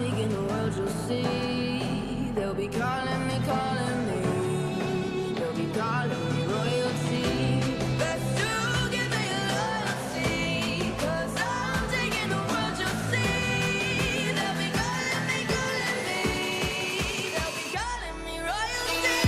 taking the world, you'll see. They'll be calling me, calling me. They'll be calling me royalty. Best to give me loyalty, 'cause I'm taking the world, you'll see. They'll be calling me, calling me. They'll be calling me royalty.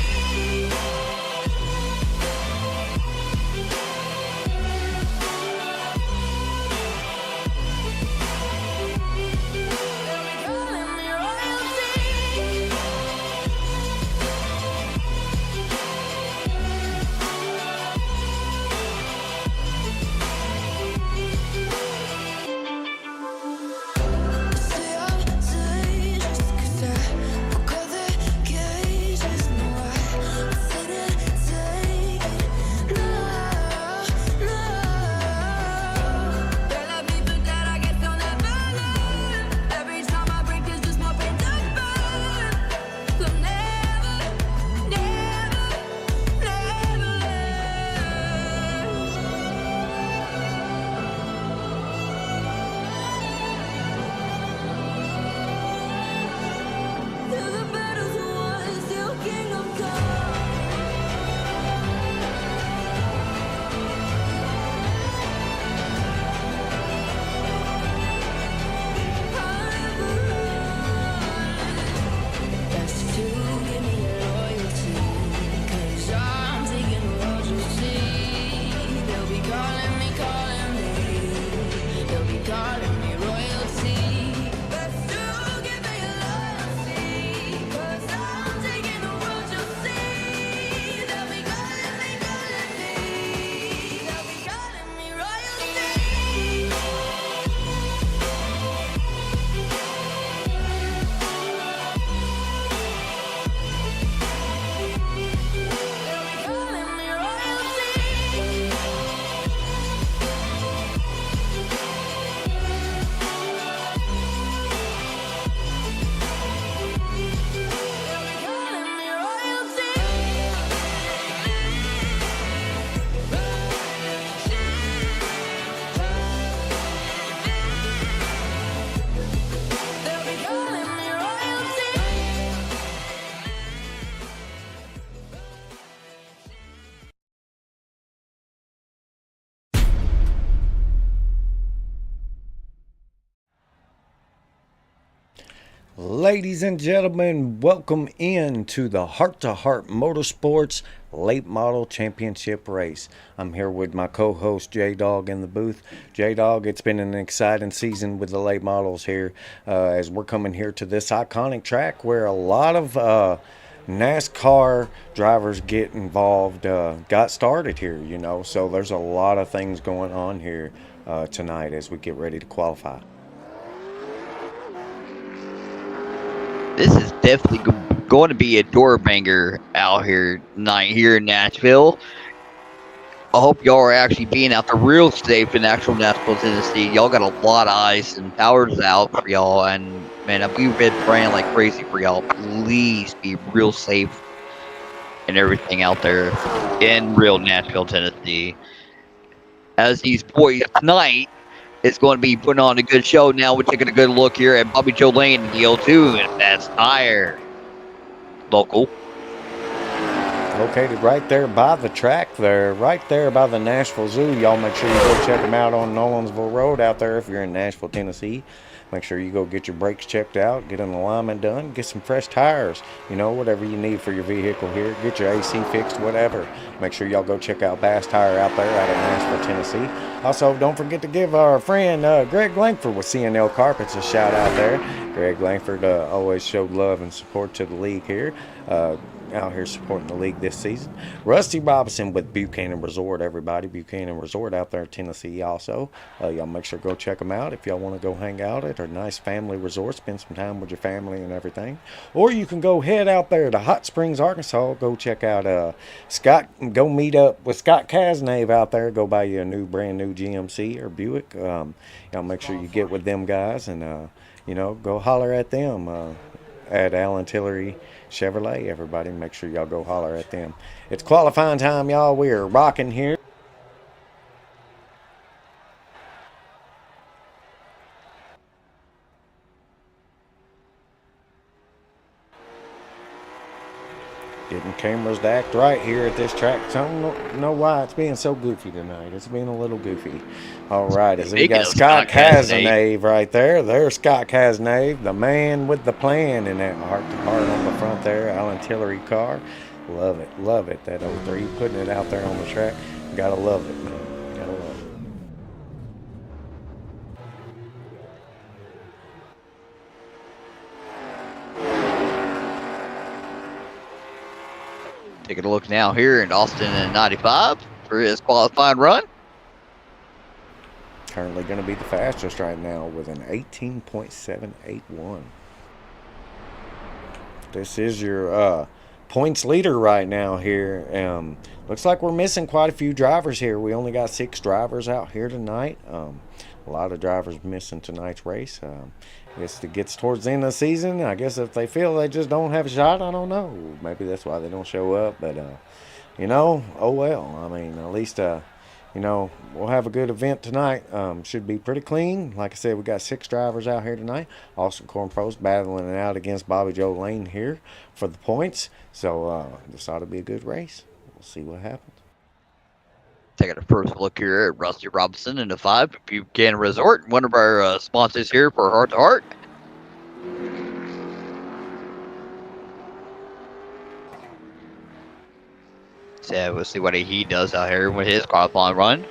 Ladies and gentlemen, welcome into the Heart to Heart Motorsports Late Model Championship race. I'm here with my co-host J-Dog in the booth. J-Dog, it's been an exciting season with the late models here as we're coming here to this iconic track where a lot of NASCAR drivers get involved, got started here, you know, so there's a lot of things going on here tonight as we get ready to qualify. This is definitely going to be a door banger out here tonight here in Nashville. I hope y'all are actually being out there real safe in actual Nashville, Tennessee. Y'all got a lot of ice and power's out for y'all, and man, we've been praying like crazy for y'all. Please be real safe and everything out there in real Nashville, Tennessee. As these boys tonight is going to be putting on a good show. Now we're taking a good look here at Bobby Joe Lane in the O2, and that's Tire. Local. Located right there by the track there, right there by the Nashville Zoo. Y'all make sure you go check them out on Nolansville Road out there if you're in Nashville, Tennessee. Make sure you go get your brakes checked out, get an alignment done, get some fresh tires, you know, whatever you need for your vehicle here. Get your AC fixed, whatever. Make sure y'all go check out Bass Tire out there out of Nashville, Tennessee. Also, don't forget to give our friend Greg Langford with CNL Carpets a shout out there. Greg Langford always showed love and support to the league here. Out here supporting the league this season. Rusty Robinson with Buchanan Resort, everybody. Buchanan Resort out there in Tennessee also. Y'all make sure to go check them out if y'all want to go hang out at a nice family resort, spend some time with your family and everything. Or you can go head out there to Hot Springs, Arkansas. Go check out Scott, go meet up with Scott Casnave out there. Go buy you a brand new GMC or Buick. Y'all make sure you get with them guys and, you know, go holler at them at Allen Tillery Chevrolet. Everybody make sure y'all go holler at them. It's qualifying time, y'all. We are rocking here. Getting cameras to act right here at this track. I don't know why it's being so goofy tonight. It's being a little goofy. All right, as we Speaking got of Scott Scott Cazenave, Cazenave right there. There's Scott Cazenave, the man with the plan in that heart-to-heart on the front there. Alan Tillery car. Love it, love it. That 03 putting it out there on the track. Gotta love it, man. Gotta love it. taking a look now here in Austin in 95 for his qualifying run. Currently going to be the fastest right now with an 18.781. This is your points leader right now here. Looks like we're missing quite a few drivers here. We only got 6 drivers out here tonight. A lot of drivers missing tonight's race. I guess it gets towards the end of the season. I guess if they feel they just don't have a shot, I don't know. Maybe that's why they don't show up. But, you know, oh well. I mean, at least, you know, we'll have a good event tonight. Should be pretty clean. Like I said, we got 6 drivers out here tonight. Austin Corn Pros battling it out against Bobby Joe Lane here for the points. So this ought to be a good race. We'll see what happens. Taking a first look here at Rusty Robinson in the 5 Buchanan Resort, one of our sponsors here for Heart to Heart. So we'll see what he does out here with his qualifying run.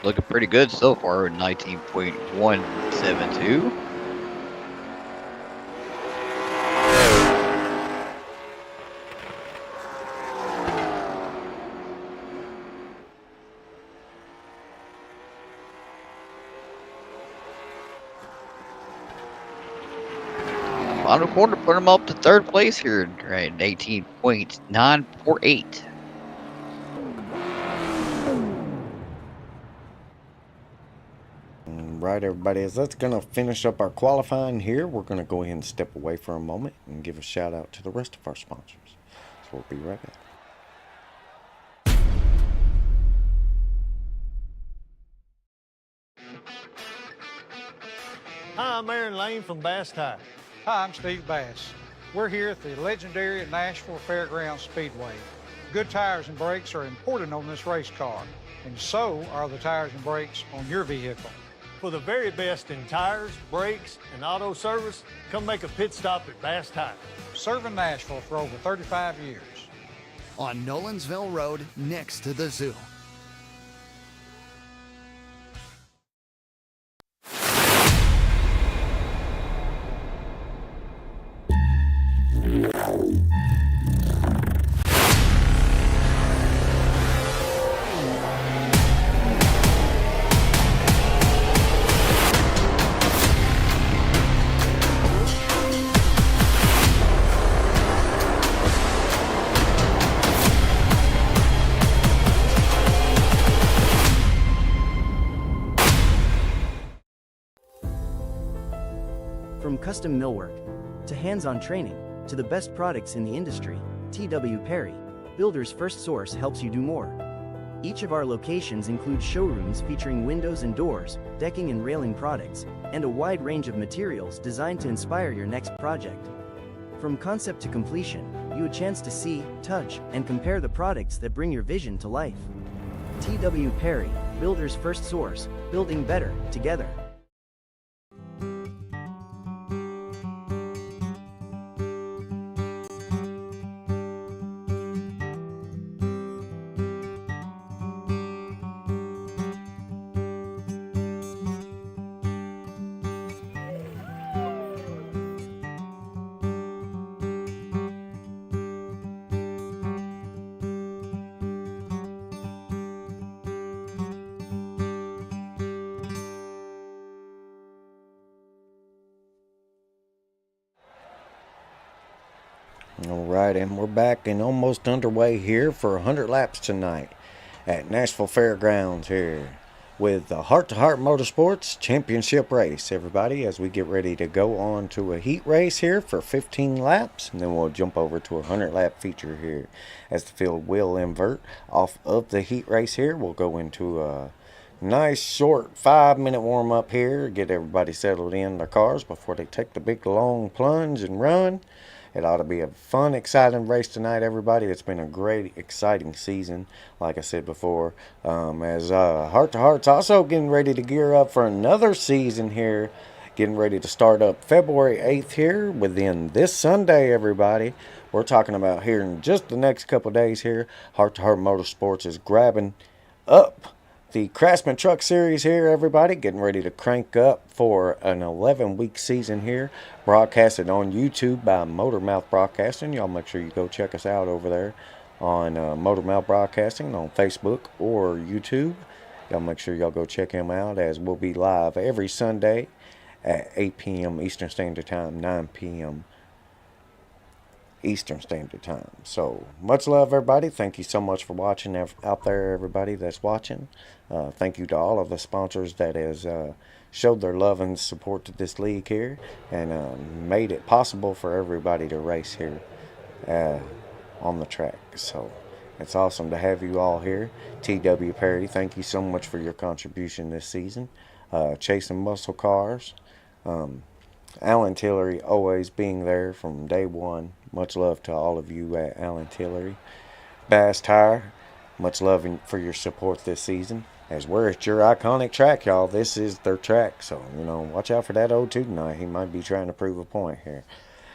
Looking pretty good so far with 19.172. Final quarter put him up to 3rd place here at 18.948. Right, everybody, as that's going to finish up our qualifying here, we're going to go ahead and step away for a moment and give a shout out to the rest of our sponsors. So we'll be right back. Hi, I'm Aaron Lane from Bass Tire. Hi, I'm Steve Bass. We're here at the legendary Nashville Fairgrounds Speedway. Good tires and brakes are important on this race car, and so are the tires and brakes on your vehicle. For the very best in tires, brakes, and auto service, come make a pit stop at Bass Tire. Serving Nashville for over 35 years. On Nolensville Road, next to the zoo. From custom millwork, to hands-on training, to the best products in the industry, T.W. Perry, Builder's First Source helps you do more. Each of our locations includes showrooms featuring windows and doors, decking and railing products, and a wide range of materials designed to inspire your next project. From concept to completion, you have a chance to see, touch, and compare the products that bring your vision to life. T.W. Perry, Builder's First Source, building better, together. All right, and we're back and almost underway here for 100 laps tonight at Nashville Fairgrounds here with the Heart to Heart Motorsports Championship race, everybody, as we get ready to go on to a heat race here for 15 laps, and then we'll jump over to a 100 lap feature here as the field will invert off of the heat race here. We'll go into a nice short 5-minute warm up here, get everybody settled in their cars before they take the big long plunge and run. It ought to be a fun, exciting race tonight, everybody. It's been a great, exciting season, like I said before. As Heart to Heart's also getting ready to gear up for another season here, getting ready to start up February 8th here within this Sunday, everybody. We're talking about here in just the next couple days here. Heart to Heart Motorsports is grabbing up the Craftsman Truck Series here, everybody, getting ready to crank up for an 11-week season here, broadcasted on YouTube by Motormouth Broadcasting. Y'all make sure you go check us out over there on Motormouth Broadcasting on Facebook or YouTube. Y'all make sure y'all go check him out, as we'll be live every Sunday at 8 p.m. Eastern Standard Time, 9 p.m. Eastern Standard Time. So much love, everybody. Thank you so much for watching out there, everybody that's watching. Thank you to all of the sponsors that has showed their love and support to this league here, and made it possible for everybody to race here on the track. So it's awesome to have you all here. T.W. Perry, thank you so much for your contribution this season. Chasing Muscle Cars. Alan Tillery always being there from day one. Much love to all of you at Alan Tillery. Bass Tire, much love for your support this season. As we're at your iconic track, y'all. This is their track, so, watch out for that O2 tonight. He might be trying to prove a point here.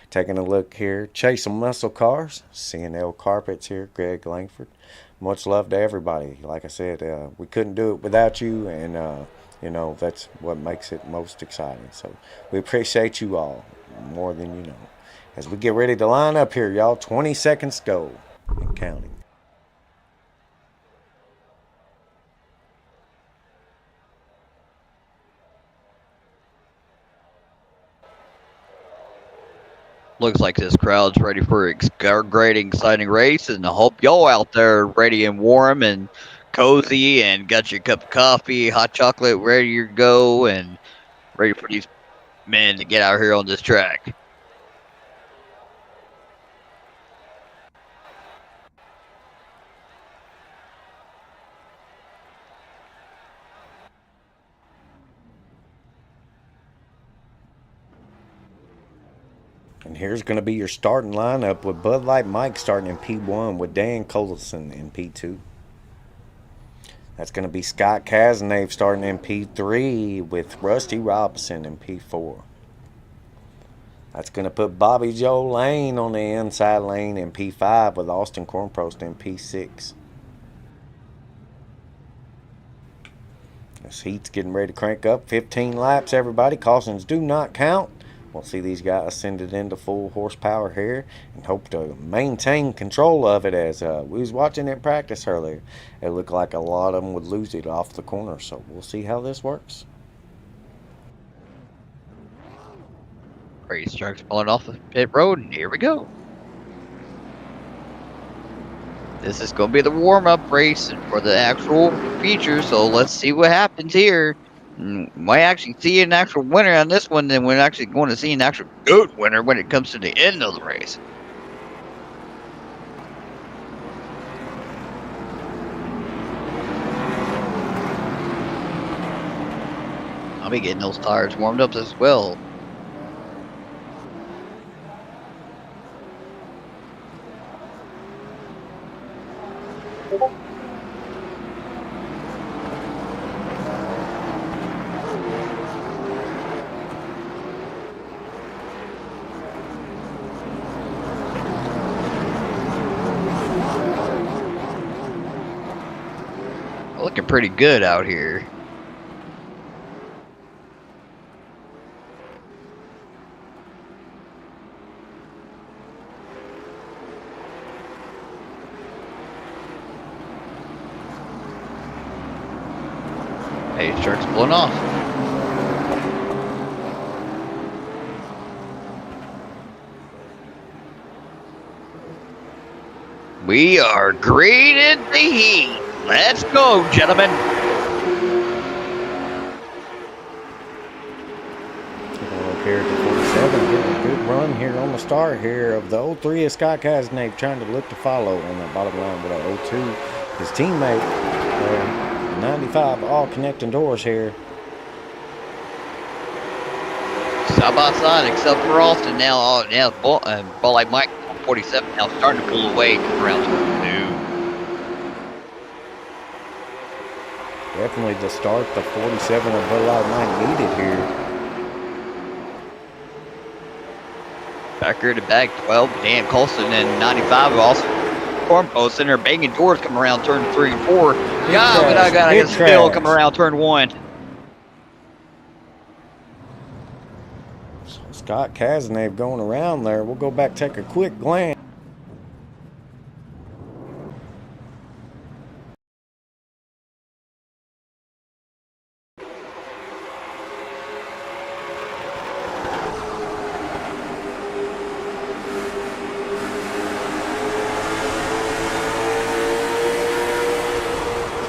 Taking a look here, Chasing Muscle Cars, C&L Carpets here, Greg Langford. Much love to everybody. Like I said, we couldn't do it without you, and that's what makes it most exciting. So we appreciate you all more than you know. As we get ready to line up here, y'all, 20 seconds go and counting. Looks like this crowd's ready for a great, exciting race, and I hope y'all out there are ready and warm and cozy and got your cup of coffee, hot chocolate ready to go, and ready for these men to get out here on this track. And here's going to be your starting lineup with Bud Light Mike starting in P1 with Dan Colson in P2. That's going to be Scott Cazenave starting in P3 with Rusty Robinson in P4. That's going to put Bobby Joe Lane on the inside lane in P5 with Austin Cornprost in P6. This heat's getting ready to crank up. 15 laps, everybody. Cautions do not count. We'll see these guys send it into full horsepower here and hope to maintain control of it. As we was watching it practice earlier, it looked like a lot of them would lose it off the corner. So we'll see how this works. Race trucks pulling off the pit road, and here we go. This is going to be the warm-up race for the actual feature, so let's see what happens here. Might actually see an actual winner on this one, then we're actually going to see an actual good winner when it comes to the end of the race. I'll be getting those tires warmed up as well. Looking pretty good out here. Hey, truck's blowing off. We are great at the heat. Let's go, gentlemen. Taking a look here at the 47, getting a good run here on the start here of the 03 of Scott Casnave, trying to look to follow on the bottom line with a 02. His teammate, 95, all connecting doors here. Side by side, except for Austin now. Ball like Mike on 47 now starting to pull away around turn 2. Definitely the start the 47 of Bud Light Mike needed here. Back here to back 12, Dan Colson and 95 are also corn posts in there banging doors coming around turn 3 and 4. Yeah, but I got a spill coming around turn 1. So Scott Casnave going around there. We'll go back, take a quick glance.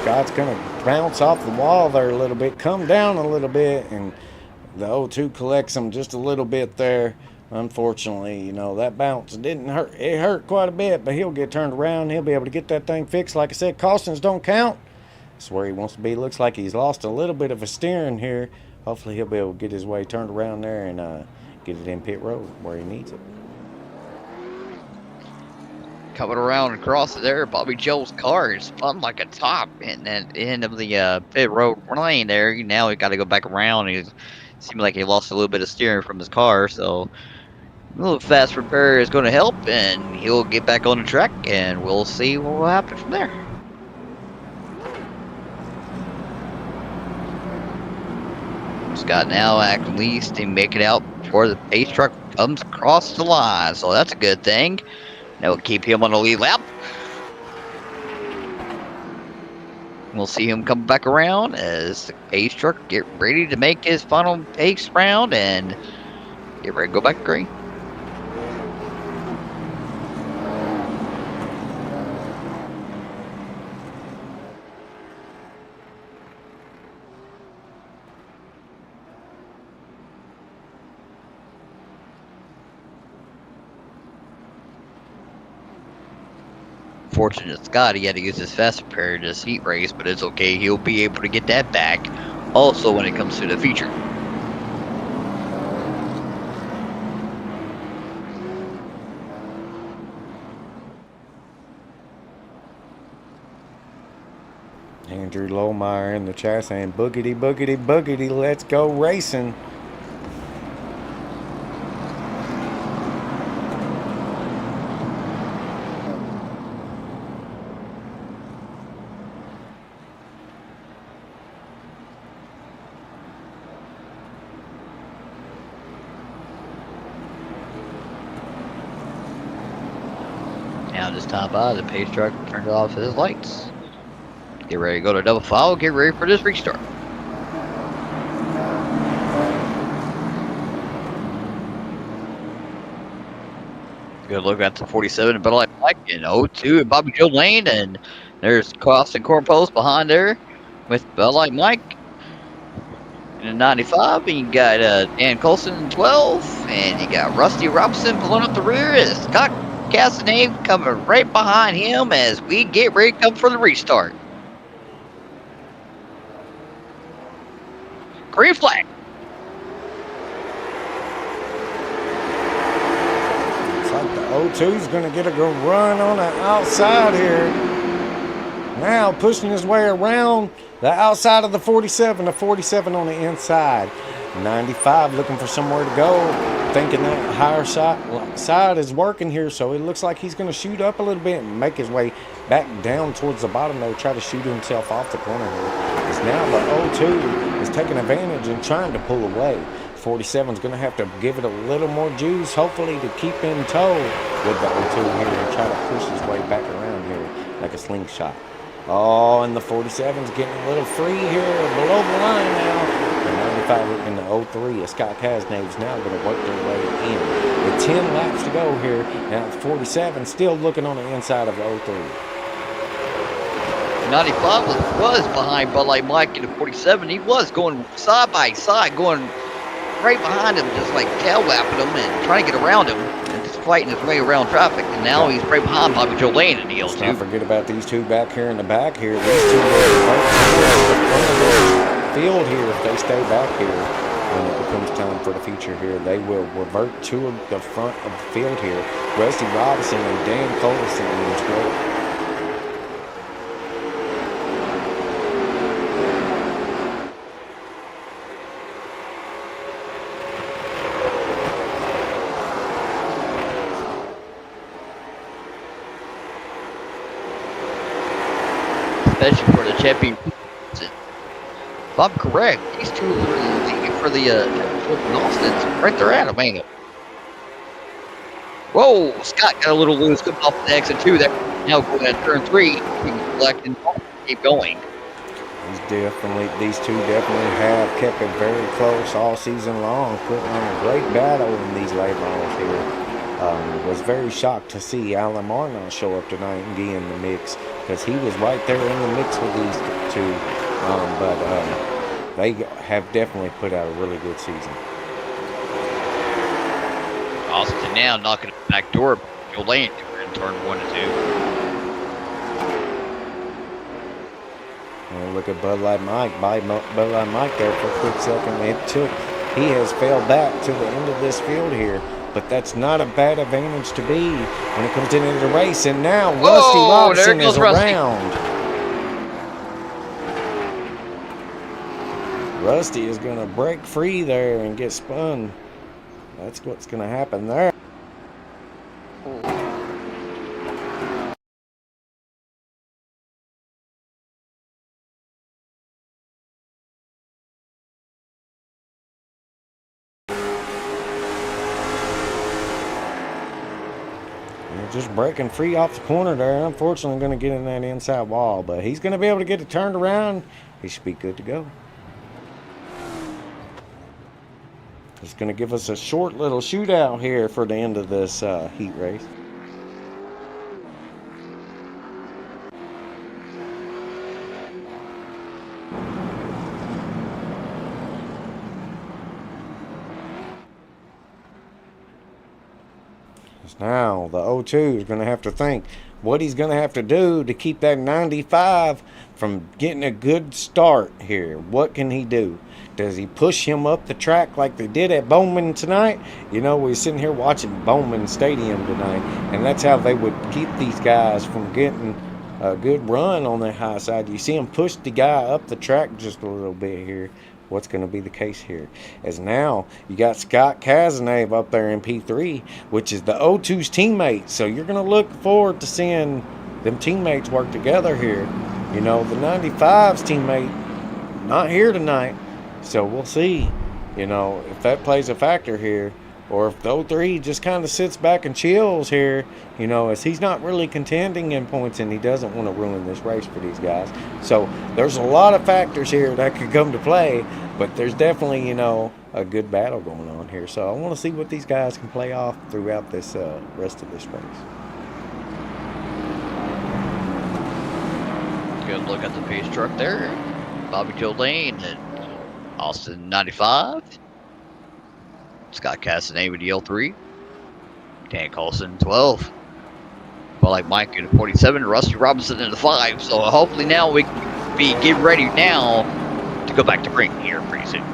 Scott's going to bounce off the wall there a little bit, come down a little bit, and the 02 collects him just a little bit there. Unfortunately, you know, that bounce didn't hurt. It hurt quite a bit, but he'll get turned around. He'll be able to get that thing fixed. Like I said, cautions don't count. That's where he wants to be. Looks like he's lost a little bit of a steering here. Hopefully he'll be able to get his way turned around there and get it in pit road where he needs it. Coming around across there, Bobby Joe's car is spun like a top in that end of the pit road lane there. Now he got to go back around. It seemed like he lost a little bit of steering from his car, so a little fast repair is going to help, and he'll get back on the track, and we'll see what will happen from there. Scott now at least to make it out before the pace truck comes across the line, so that's a good thing. That will keep him on the lead lap. We'll see him come back around as the pace truck get ready to make his final pace round and get ready to go back to green. Fortunate Scott, he had to use his fast repair in his heat race, but it's okay. He'll be able to get that back also when it comes to the feature. Andrew Lohmeyer in the chat saying, boogity, boogity, boogity, let's go racing. Now just top by, the pace truck turned off his lights. Get ready to go to double file, get ready for this restart. Good look at the 47 Bud Light Mike and 02 and Bobby Joe Lane, and there's Austin Cornpost behind there with Bud Light Mike. In 95, and you got Dan Colson in 12, and you got Rusty Robinson pulling up the rear as Scott Castanave coming right behind him as we get ready to come for the restart. Green flag. Looks like the 02's going to get a good run on the outside here. Now pushing his way around the outside of the 47 on the inside. 95 looking for somewhere to go, thinking that higher side is working here, so it looks like he's going to shoot up a little bit and make his way back down towards the bottom there, try to shoot himself off the corner here. It's now the 02 is taking advantage and trying to pull away. 47 is going to have to give it a little more juice, hopefully to keep in tow with the 02 here and try to push his way back around here like a slingshot. Oh, and the 47's getting a little free here below the line now. The 95 and the 03 of Scott Casnave's now going to work their way in. The 10 laps to go here. Now 47 still looking on the inside of the 03. 95 was behind Bud Light Mike in the 47. He was going side by side, going right behind him, just like tail whapping him and trying to get around him and just fighting his way around traffic. And now he's right behind Bobby Joe Lane in the Let's not L2. forget about these two back here in the back here. These two will right towards the front of the field here if they stay back here. When it becomes time for the feature here, they will revert to the front of the field here. Rusty Robinson and Dan Colson in this row. Especially for the champion. If I'm correct, these two are leading for the Austin's right there at him, ain't it? Whoa, Scott got a little loose coming off the exit 2 there. Now going at turn 3, he can collect and keep going. These two definitely have kept it very close all season long, putting on a great battle in these late models here. Was very shocked to see Alan Martin show up tonight and be in the mix, because he was right there in the mix with these two. But they have definitely put out a really good season. Austin now knocking at the back door. Joe Lane in turn 1 and 2. And look at Bud Light Mike. Bud Light Mike there for a quick second. He has fell back to the end of this field here. But that's not a bad advantage to be when it comes into the race. And now Rusty Robinson is around. Rusty is going to break free there and get spun. That's what's going to happen there. Just breaking free off the corner there. Unfortunately, going to get in that inside wall, but he's going to be able to get it turned around. He should be good to go. It's going to give us a short little shootout here for the end of this heat race. Now, the 02 is going to have to think what he's going to have to do to keep that 95 from getting a good start here. What can he do? Does he push him up the track like they did at Bowman tonight? You know, we're sitting here watching Bowman Stadium tonight, and that's how they would keep these guys from getting a good run on the high side. You see him push the guy up the track just a little bit here. What's going to be the case here? As now you got Scott Cazenave up there in P3, which is the O2's teammate. So you're going to look forward to seeing them teammates work together here. You know, the 95's teammate not here tonight, so we'll see, you know, if that plays a factor here, or if the 03 just kind of sits back and chills here, you know, as he's not really contending in points and he doesn't want to ruin this race for these guys. So there's a lot of factors here that could come to play, but there's definitely, you know, a good battle going on here. So I want to see what these guys can play off throughout this rest of this race. Good look at the pace truck there. Bobby Joe Lane and Austin 95. Scott Castaneda with the L3. Dan Colson 12. Well, like Mike in the 47, Rusty Robinson in the 5. So hopefully now we can be getting ready now to go back to Brink here pretty soon.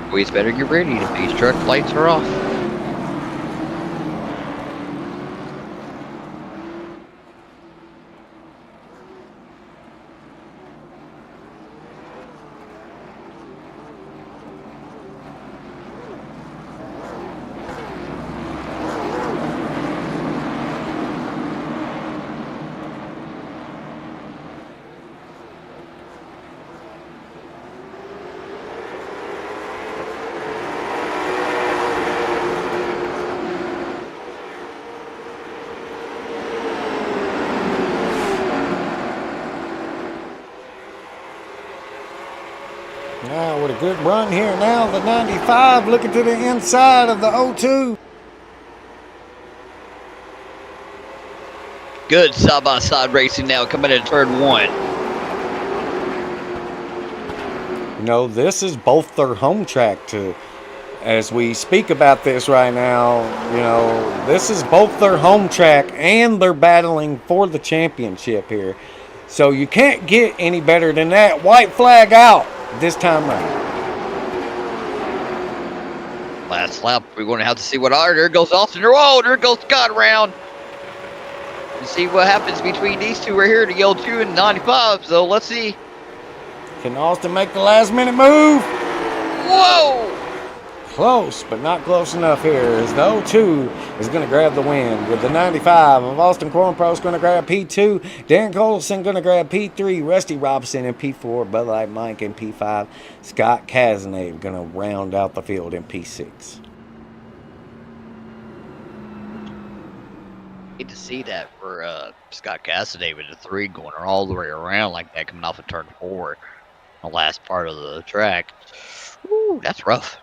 Always better get ready. The pace truck lights are off. Now with a good run here now, the 95 looking to the inside of the 02. Good side-by-side racing now coming into turn 1. You know, this is both their home track too. As we speak about this right now, you know, this is both their home track and they're battling for the championship here. So you can't get any better than that. White flag out this time around. Last lap, we're going to have to see what. There goes Austin. Oh, there goes Scott around. Let's see what happens between these two right here, the L2 and 95. So let's see. Can Austin make the last minute move? Whoa! Close, but not close enough here. As the 02 is going to grab the win. With the 95 of Austin Cornpro is going to grab P2. Dan Colson going to grab P3. Rusty Robinson in P4. Bud Light Mike in P5. Scott Cazenave going to round out the field in P6. Hate to see that for Scott Cassidy with the 3 going all the way around like that, coming off of turn 4, the last part of the track. Ooh, that's rough.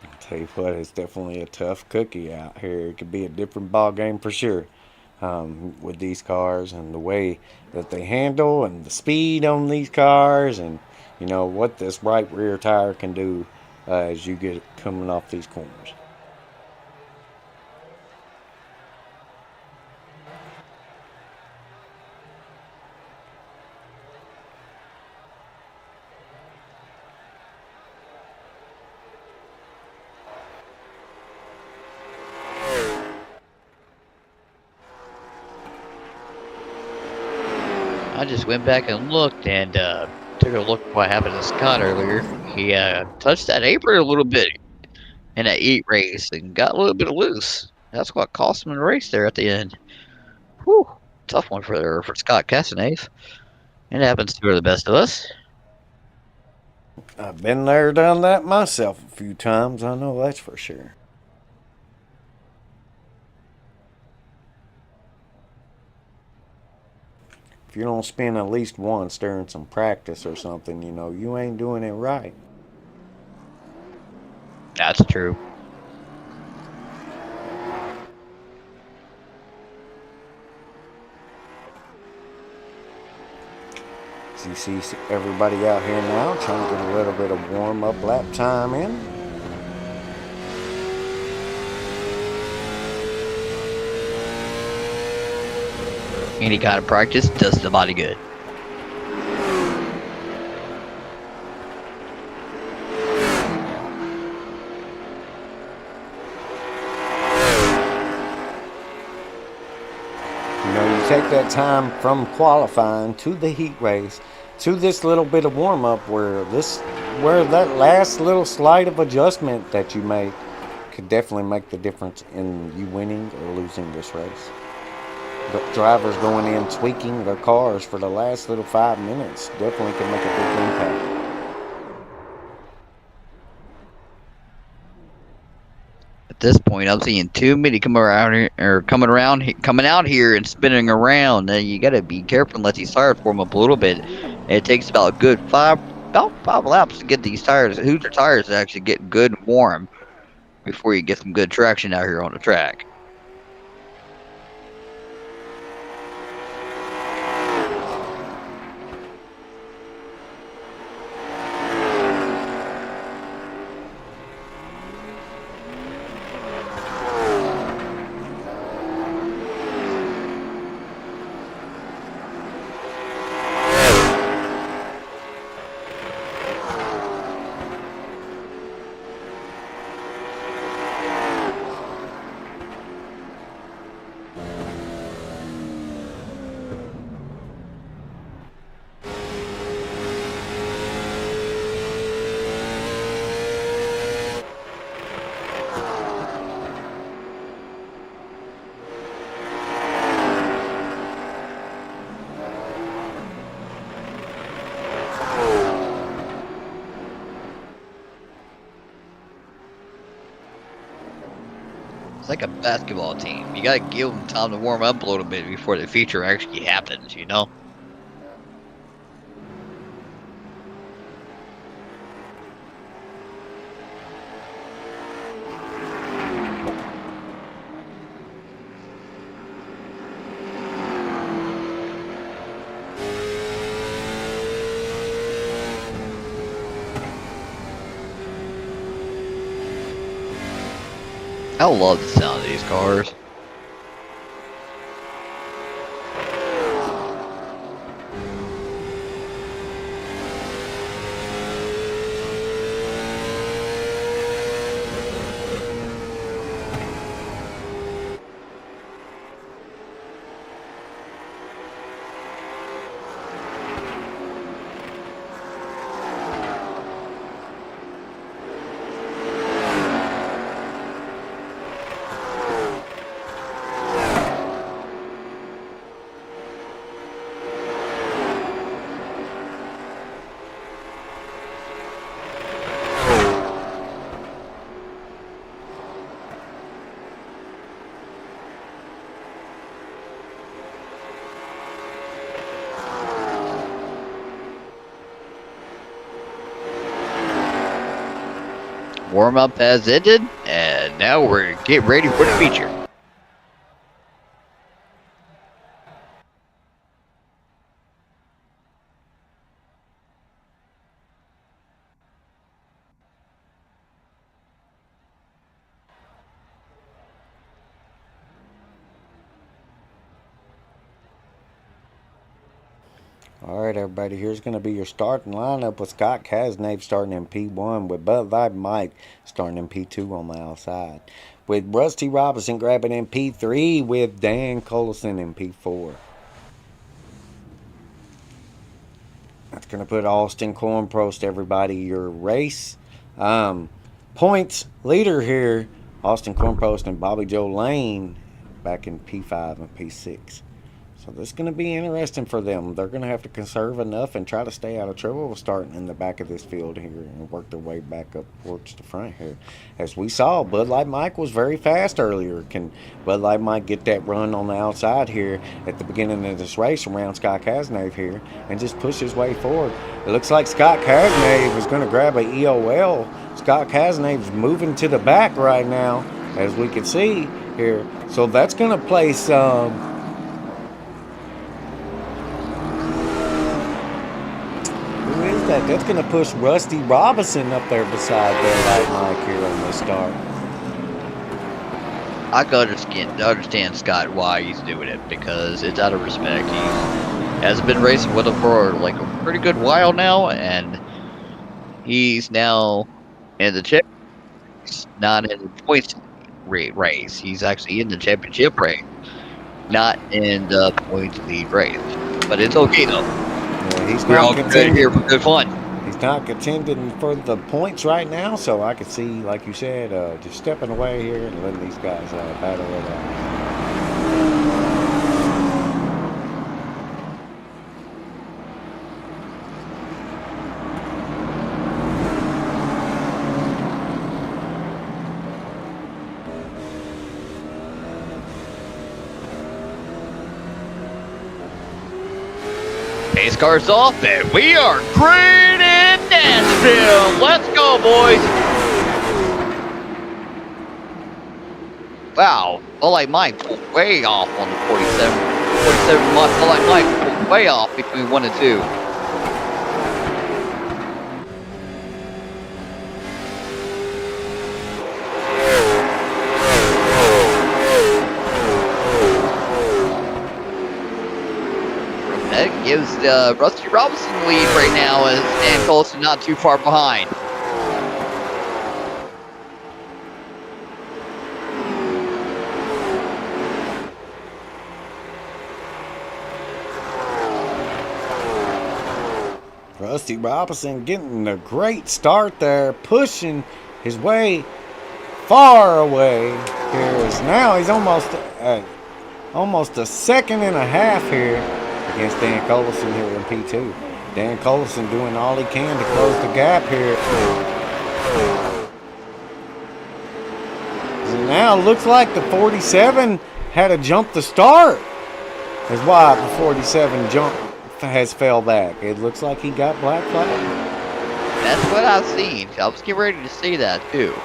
I'll tell you what, it's definitely a tough cookie out here. It could be a different ball game for sure with these cars and the way that they handle and the speed on these cars and, you know, what this right rear tire can do as you get coming off these corners. I just went back and looked and took a look at what happened to Scott earlier. He touched that apron a little bit in that heat race and got a little bit loose. That's what cost him the race there at the end. Whew, tough one for Scott Casanave. It happens to the best of us. I've been there, done that myself a few times. I know that's for sure. If you don't spend at least once during some practice or something, you know, you ain't doing it right. That's true. So you see everybody out here now trying to get a little bit of warm-up lap time in. Any kind of practice does the body good. You know, you take that time from qualifying to the heat race to this little bit of warm-up where that last little slight of adjustment that you make could definitely make the difference in you winning or losing this race. The drivers going in tweaking their cars for the last little 5 minutes definitely can make a big impact. At this point, I'm seeing too many coming out here and spinning around. And you got to be careful and let these tires warm up a little bit. And it takes about a good about five laps to get these tires, Hoosier tires, to actually get good and warm before you get some good traction out here on the track. It's like a basketball team. You gotta give them time to warm up a little bit before the feature actually happens, you know? I love the sound of these cars. Warm up has ended, and now we're getting ready for the feature. All right, everybody, here's going to be your starting lineup with Scott Casnave starting in P1, with Bud Light Mike starting in P2 on the outside, with Rusty Robinson grabbing in P3, with Dan Collison in P4. That's going to put Austin Cornprost, everybody, your race points leader here, Austin Cornprost and Bobby Joe Lane back in P5 and P6. So this is going to be interesting for them. They're going to have to conserve enough and try to stay out of trouble starting in the back of this field here and work their way back up towards the front here. As we saw, Bud Light Mike was very fast earlier. Can Bud Light Mike get that run on the outside here at the beginning of this race around Scott Casnave here and just push his way forward? It looks like Scott Casnave is going to grab a EOL. Scott Casnave's moving to the back right now, as we can see here. So that's going to place... That's going to push Rusty Robinson up there beside that Light Mike here on this start. I can understand Scott why he's doing it, because it's out of respect. He hasn't been racing with him for like a pretty good while now, and he's now in the championship, not in the points race. He's actually in the championship race, not in the points lead race. But it's okay though. Yeah, he's We're not all good here for good fun. He's not contending for the points right now, so I could see, like you said, just stepping away here and letting these guys battle it out. Pace cars off, and we are green in Nashville. Let's go, boys. Wow, Bud Light Mike pulled way off on the 47. 47 Bud Light Mike pulled way off between 1 and 2. That gives Rusty Robinson the lead right now, as Dan Colson not too far behind. Rusty Robinson getting a great start there, pushing his way far away here. Now he's almost a second and a half here against Dan Collison here in P2. Dan Collison doing all he can to close the gap here. And now it looks like the 47 had to jump the start. That's why the 47 has fell back. It looks like he got black flag. That's what I've seen. I was getting ready to see that too.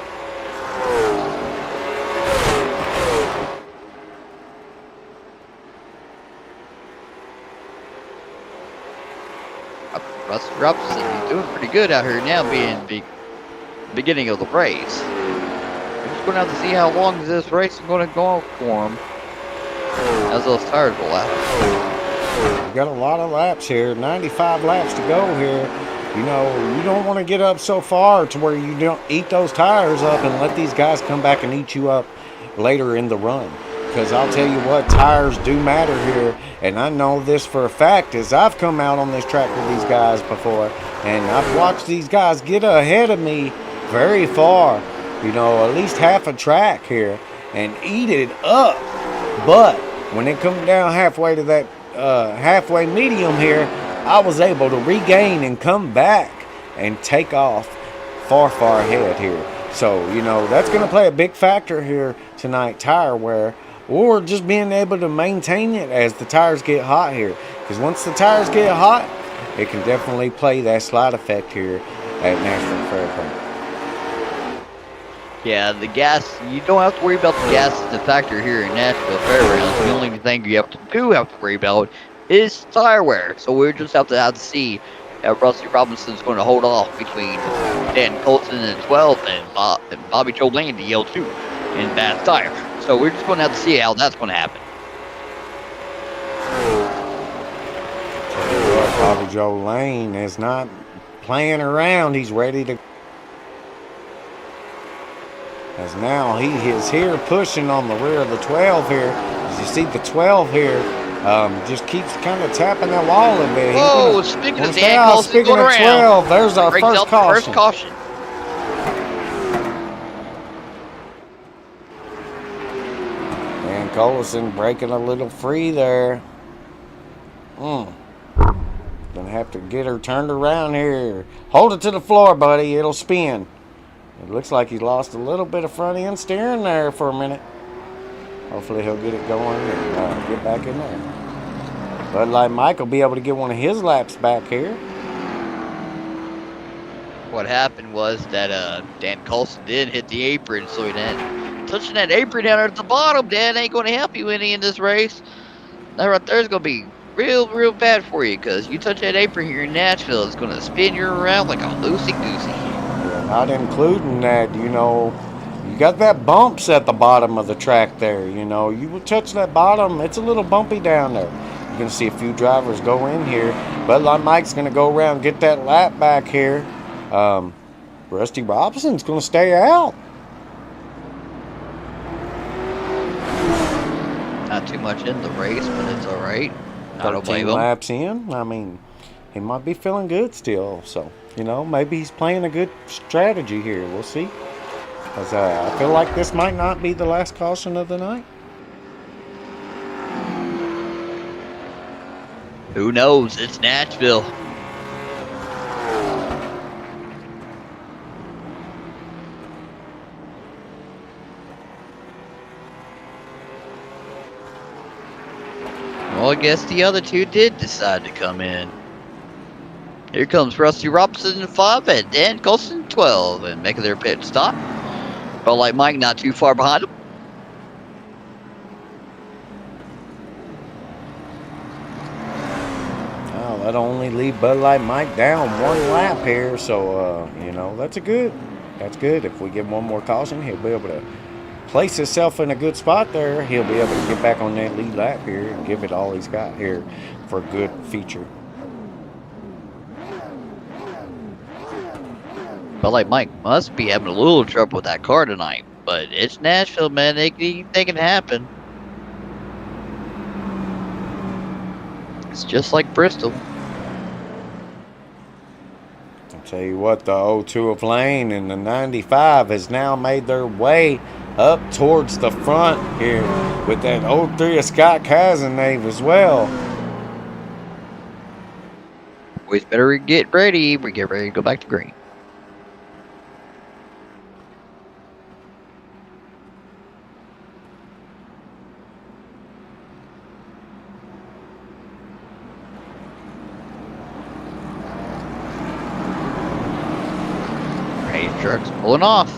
Rusty Robinson is doing pretty good out here now, being the beginning of the race. just going to have to see how long this race is going to go on for him as those tires will last. We got a lot of laps here, 95 laps to go here. You know, you don't want to get up so far to where you don't eat those tires up and let these guys come back and eat you up later in the run. Because I'll tell you what, tires do matter here. And I know this for a fact, as I've come out on this track with these guys before, and I've watched these guys get ahead of me very far, you know, at least half a track here, and eat it up. But when it comes down halfway to that halfway medium here, I was able to regain and come back and take off far ahead here. So, you know, that's going to play a big factor here tonight, tire wear, or just being able to maintain it as the tires get hot here. Because once the tires get hot, it can definitely play that slide effect here at Nashville Fairgrounds. Yeah, the gas, you don't have to worry about the gas as a factor here in Nashville Fairgrounds. The only thing you have to worry about is tire wear. So we'll just have to see if Rusty Robinson's going to hold off between Dan Colson in 12 and Bobby Joe Lane to L2 in bad tire. So we're just going to have to see how that's going to happen. Bobby Joe Lane is not playing around. He's ready to. As now he is here pushing on the rear of the 12 here. As you see the 12 here, just keeps kind of tapping that wall a bit. Whoa, speaking of Dan Colson, speaking of 12, there's our first caution. And Collison breaking a little free there. Gonna have to get her turned around here. Hold it to the floor, buddy. It'll spin. It looks like he lost a little bit of front end steering there for a minute. Hopefully he'll get it going and get back in there. Bud Light Mike will be able to get one of his laps back here. What happened was that Dan Colson did hit the apron, so he didn't. Touching that apron down at the bottom, Dan, ain't going to help you any in this race. That right there is going to be real bad for you, because you touch that apron here in Nashville, it's going to spin you around like a loosey-goosey. Not including that, you know, you got that bumps at the bottom of the track there, you know. You will touch that bottom, it's a little bumpy down there. You're going to see a few drivers go in here. Bud Light Mike's going to go around and get that lap back here. Rusty Robinson's going to stay out. Not too much in the race, but it's all right. I don't blame 13 him. laps in. I mean, he might be feeling good still. So, you know, maybe he's playing a good strategy here. We'll see. Because I feel like this might not be the last caution of the night. Who knows? It's Nashville. Well, I guess the other two did decide to come in. Here comes Rusty Robinson in 5 and Dan Colson 12 and making their pit stop. But like Mike, not too far behind him. Oh, that'll only leave Bud Light Mike down one lap here. So, you know, that's good. If we get one more caution, he'll be able to place himself in a good spot there. He'll be able to get back on that lead lap here and give it all he's got here for a good feature. But like Mike must be having a little trouble with that car tonight. But it's Nashville, man. They can happen. It's just like Bristol. I'll tell you what, the 02 of Lane and the 95 has now made their way up towards the front here with that 03 of Scott Cazenave as well. Boys better get ready. We get ready to go back to green. Race truck's pulling off.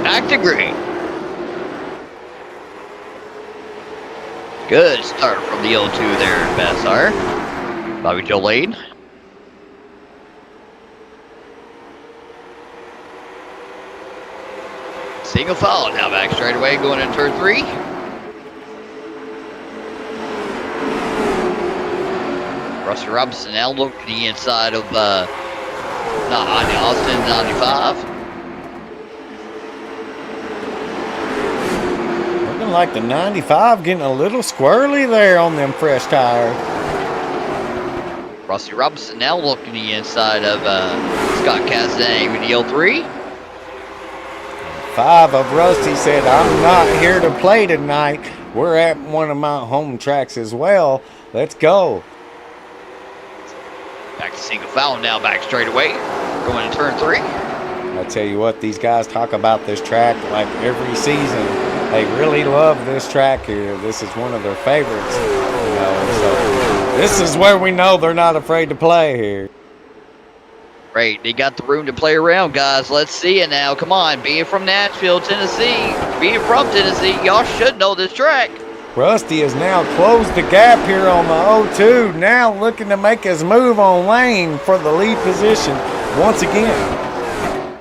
Back to green. Good start from the 0-2 there, Bassar. Bobby Joe Lane Single foul. Now back straight away, going in turn 3. Rusty Robinson now looking to the inside of Austin 95. Looking like the 95 getting a little squirrely there on them fresh tires. Rusty Robinson now looking to the inside of Scott Castanet with the L3. 5 of Rusty said, I'm not here to play tonight. We're at one of my home tracks as well. Let's go. Back to single foul now, back straight away. Going to turn 3. I tell you what, these guys talk about this track like every season. They really love this track here. This is one of their favorites. You know, so this is where we know they're not afraid to play here. Great, they got the room to play around, guys. Let's see it now. Come on, being from Nashville, Tennessee, y'all should know this track. Rusty has now closed the gap here on the O2. Now looking to make his move on lane for the lead position once again.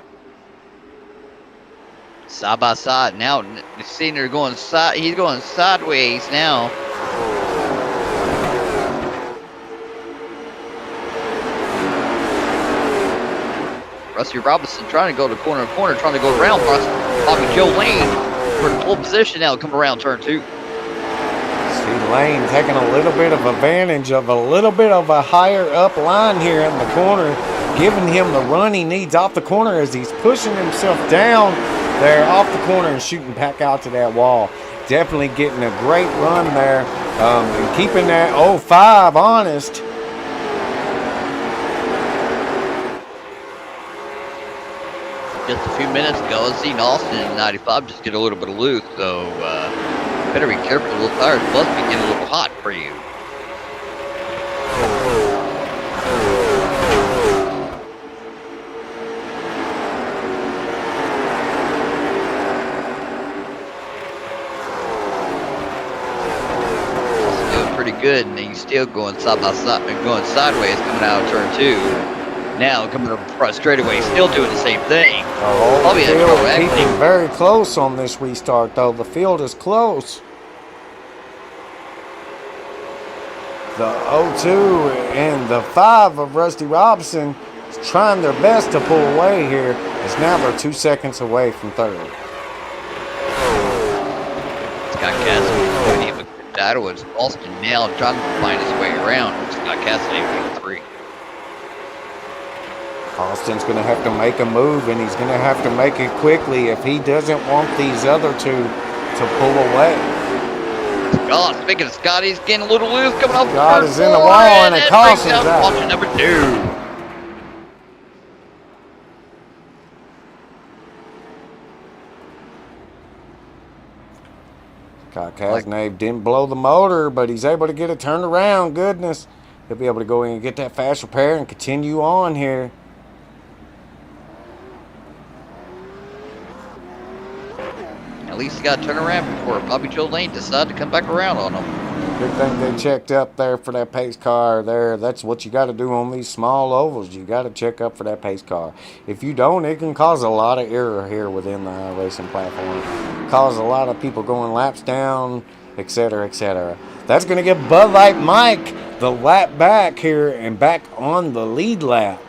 Side by side now. The senior going side. He's going sideways now. Rusty Robinson trying to go to corner, trying to go around Bobby Joe Lane for the pole position now. Come around turn 2. See Lane taking a little bit of advantage of a little bit of a higher up line here in the corner, giving him the run he needs off the corner as he's pushing himself down there off the corner and shooting back out to that wall. Definitely getting a great run there and keeping that 05 honest. Just a few minutes ago, I seen Austin in 95 just get a little bit of loose, so better be careful. Those tires must be getting a little hot for you. Doing pretty good, and he's still going side by side, going sideways coming out of turn 2. Now coming up straight away, still doing the same thing. Oh, the field is keeping very close on this restart, though. The field is close. The 02 and the 5 of Rusty Robinson is trying their best to pull away here, as now they're 2 seconds away from third. Scott Cassidy with that was Austin now trying to find his way around. Scott Cassidy with 3. Austin's going to have to make a move, and he's going to have to make it quickly if he doesn't want these other two to pull away. God, speaking of Scott, he's getting a little loose coming off. God is in the wall, and it cautions out. Caution number 2. Scott Castanet didn't blow the motor, but he's able to get it turned around. Goodness. He'll be able to go in and get that fast repair and continue on here. At least he got to turn around before Bobby Joe Lane decided to come back around on him. Good thing they checked up there for that pace car there. That's what you got to do on these small ovals. You got to check up for that pace car. If you don't, it can cause a lot of error here within the racing platform. Cause a lot of people going laps down, etc., etc. That's going to give Bud Light Mike the lap back here and back on the lead lap.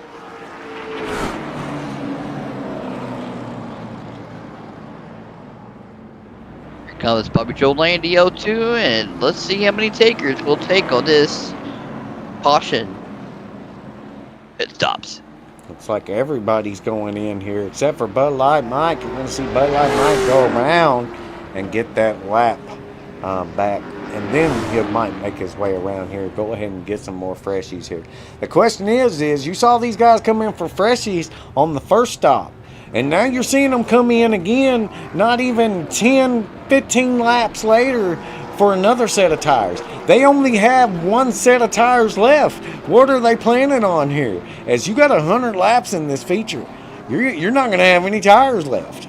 Comes Bobby Joe Lane to O2, and let's see how many takers we'll take on this caution. It stops. Looks like everybody's going in here except for Bud Light Mike. You're going to see Bud Light Mike go around and get that lap back, and then he might make his way around here. Go ahead and get some more freshies here. The question is you saw these guys come in for freshies on the first stop. And now you're seeing them come in again, not even 10, 15 laps later for another set of tires. They only have one set of tires left. What are they planning on here? As you got 100 laps in this feature, you're not going to have any tires left.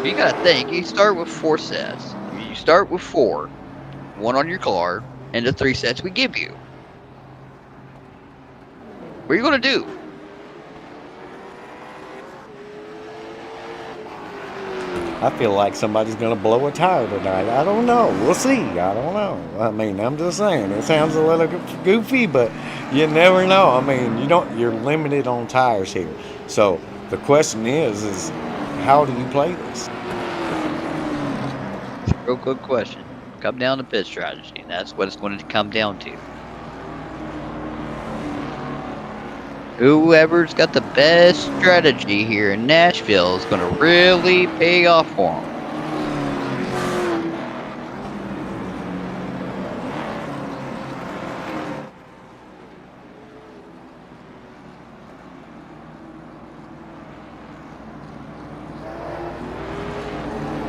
You got to think, you start with 4 sets. You start with 4, 1 on your car, and the 3 sets we give you. What are you going to do? I feel like somebody's gonna blow a tire tonight. I don't know. We'll see. I don't know. I mean, I'm just saying. It sounds a little goofy, but you never know. I mean, you're limited on tires here. So the question is how do you play this? It's a real good question. Come down to pit strategy, and that's what it's going to come down to. Whoever's got the best strategy here in Nashville is going to really pay off for them.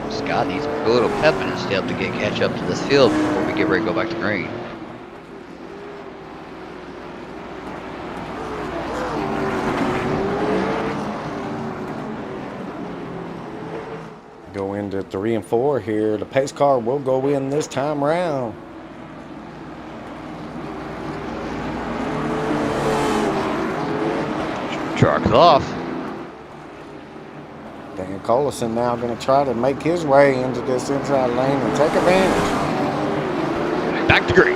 Scott needs a little pep in his step to catch up to this field before we get ready to go back to green. Go into 3 and 4 here. The pace car will go in this time around. Truck's off. Dan Collison now going to try to make his way into this inside lane and take advantage. Back to green.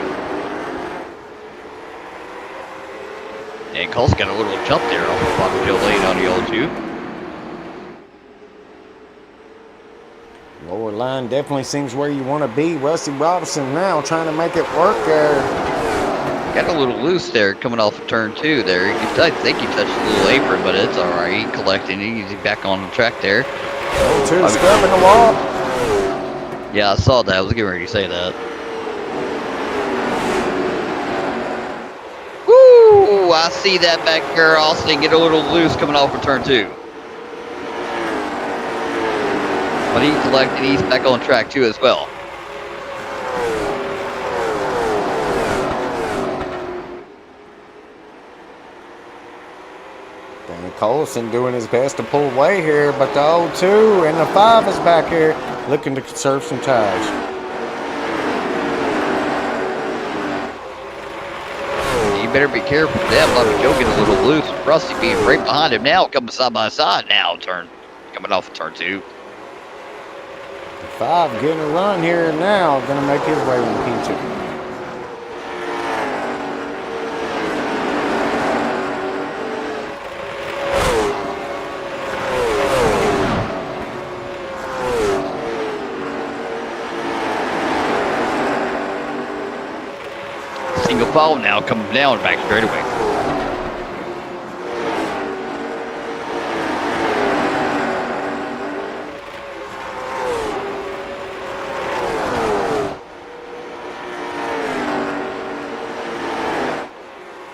Dan Cole's got a little jump there off the bottom field lane on the O2. Lower line definitely seems where you want to be. Rusty Robinson now trying to make it work there. Got a little loose there coming off of turn 2 there. I think he touched a little apron, but it's all right. He collected it. He's back on the track there. Two scrubbing the wall. Yeah, I saw that. I was getting ready to say that. Woo! I see that back there. Austin get a little loose coming off of turn 2. But he collected. He's back on track 2 as well. Dan Collison doing his best to pull away here, but the 0-2 and the 5 is back here looking to conserve some tires. You better be careful with that. Bobby Joe getting a little loose. Rusty being right behind him now, coming side by side now. Coming off of turn 2. 5 getting a run here now, gonna make his way in P2. Single foul now coming down back straightaway.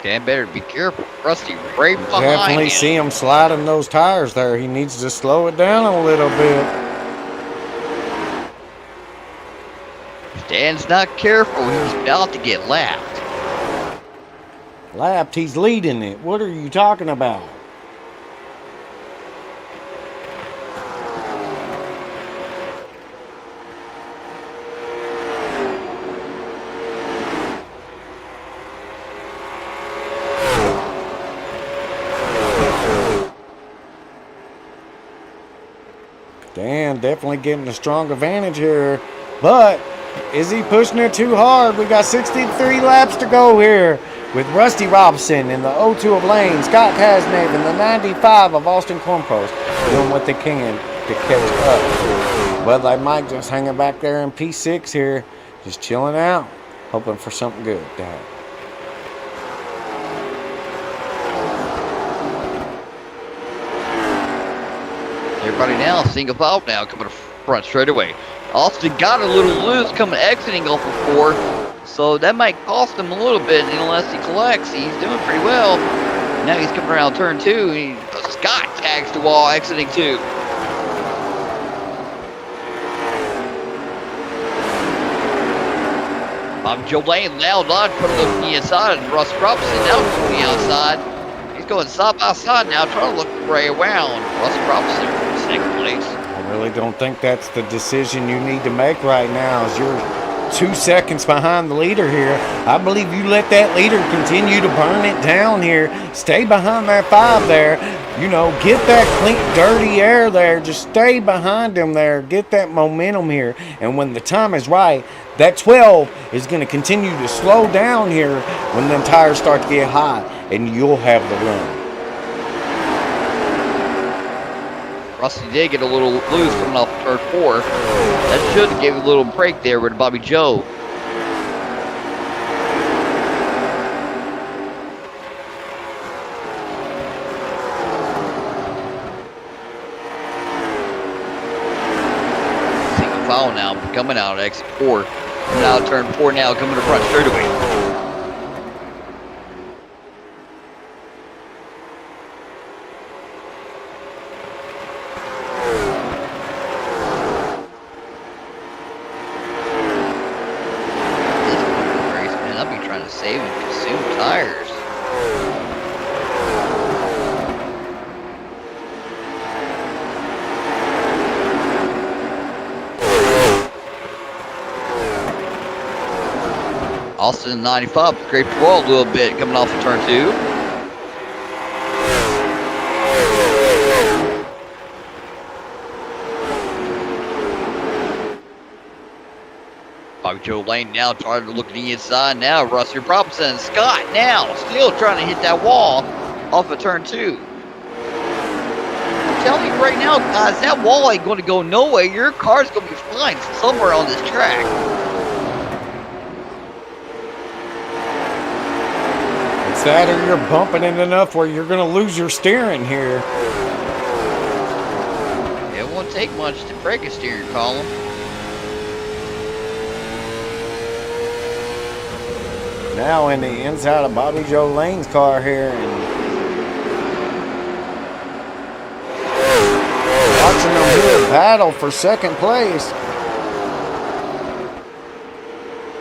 Dan better be careful. Rusty right behind Definitely him. see him sliding those tires there. He needs to slow it down a little bit. If Dan's not careful, he's about to get lapped. Lapped, he's leading it. What are you talking about? Dan definitely getting a strong advantage here, but is he pushing it too hard? We got 63 laps to go here with Rusty Robinson in the 0-2 of Lane, Scott Kasnev in the 95 of Austin Cornpost doing what they can to catch up. But they might just hanging back there in P6 here, just chilling out, hoping for something good to happen. Everybody now, single foul now, coming to front straight away. Austin got a little loose coming exiting off of 4, so that might cost him a little bit unless he collects. He's doing pretty well. Now he's coming around turn 2. Scott tags the wall exiting 2. Joe Lane now not trying to look to the inside, and Russ Robinson now to the outside. He's going side by side now, trying to look right around. Russ Robinson in second place. I really don't think that's the decision you need to make right now, as you're 2 seconds behind the leader here. I believe you let that leader continue to burn it down here. Stay behind that 5 there. You know, get that clean, dirty air there. Just stay behind him there. Get that momentum here. And when the time is right, that 12 is going to continue to slow down here when the tires start to get hot, and you'll have the run. Rusty did get a little loose coming off turn 4. That should have gave a little break there with Bobby Joe. Single foul now coming out at exit 4. Coming out of turn 4 now, coming to front straightaway. Save and consume tires. Austin 95 scraped the wall a little bit coming off of turn 2. Bobby Joe Lane now trying to look at the inside now. Rusty Robinson, Scott now still trying to hit that wall off of turn 2. I'm telling you right now, guys, that wall ain't going to go nowhere. Your car's going to be flying somewhere on this track. It's that or you're bumping it enough where you're going to lose your steering here. It won't take much to break a steering column. Now in the inside of Bobby Joe Lane's car here, and watching them here battle for second place.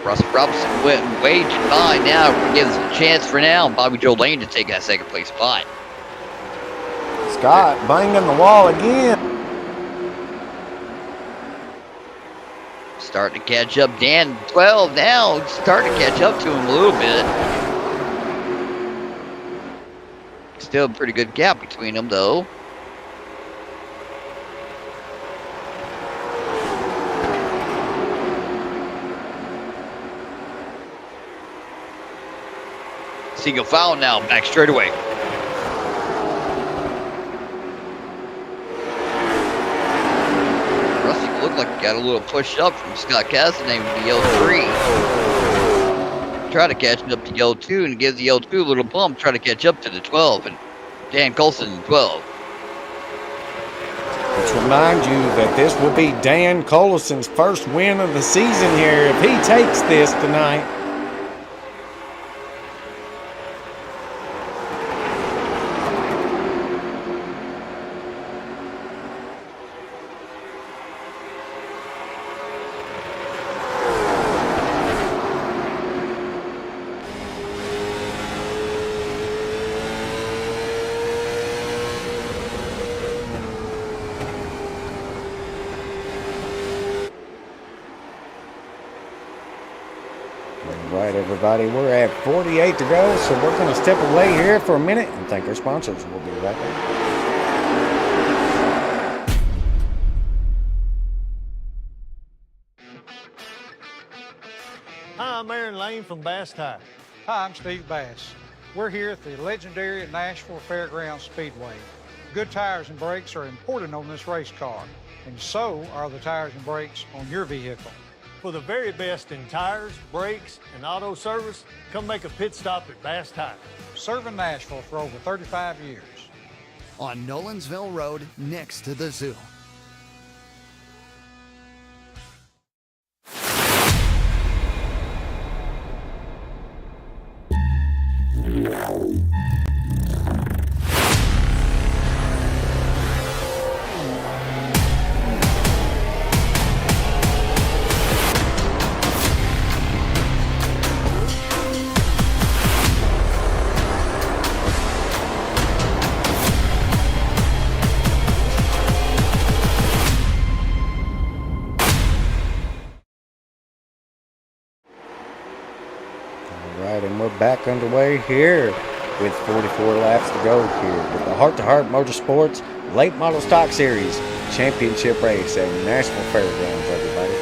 Russell Robinson went way too high now. Gives a chance for now Bobby Joe Lane to take that second place spot. Scott banging the wall again. Starting to catch up. Dan 12 now, starting to catch up to him a little bit. Still a pretty good gap between them though. Single foul now, back straight away. Rusty looked like he got a little push up from Scott Cassidy with the L3. Try to catch up to L2 and give the L2 a little bump, try to catch up to the 12, and Dan Colson in 12. Let's remind you that this will be Dan Collison's first win of the season here if he takes this tonight. Right, everybody, we're at 48 to go, so we're going to step away here for a minute and thank our sponsors. We'll be right back. Hi, I'm Aaron Lane from Bass Tire. Hi, I'm Steve Bass. We're here at the legendary Nashville Fairgrounds Speedway. Good tires and brakes are important on this race car, and so are the tires and brakes on your vehicle. For the very best in tires, brakes, and auto service, come make a pit stop at Bass Tire. Serving Nashville for over 35 years. On Nolensville Road, next to the zoo. right, and we're back underway here with 44 laps to go here with the Heart to Heart Motorsports Late Model Stock Series Championship Race at Nashville Fairgrounds, everybody.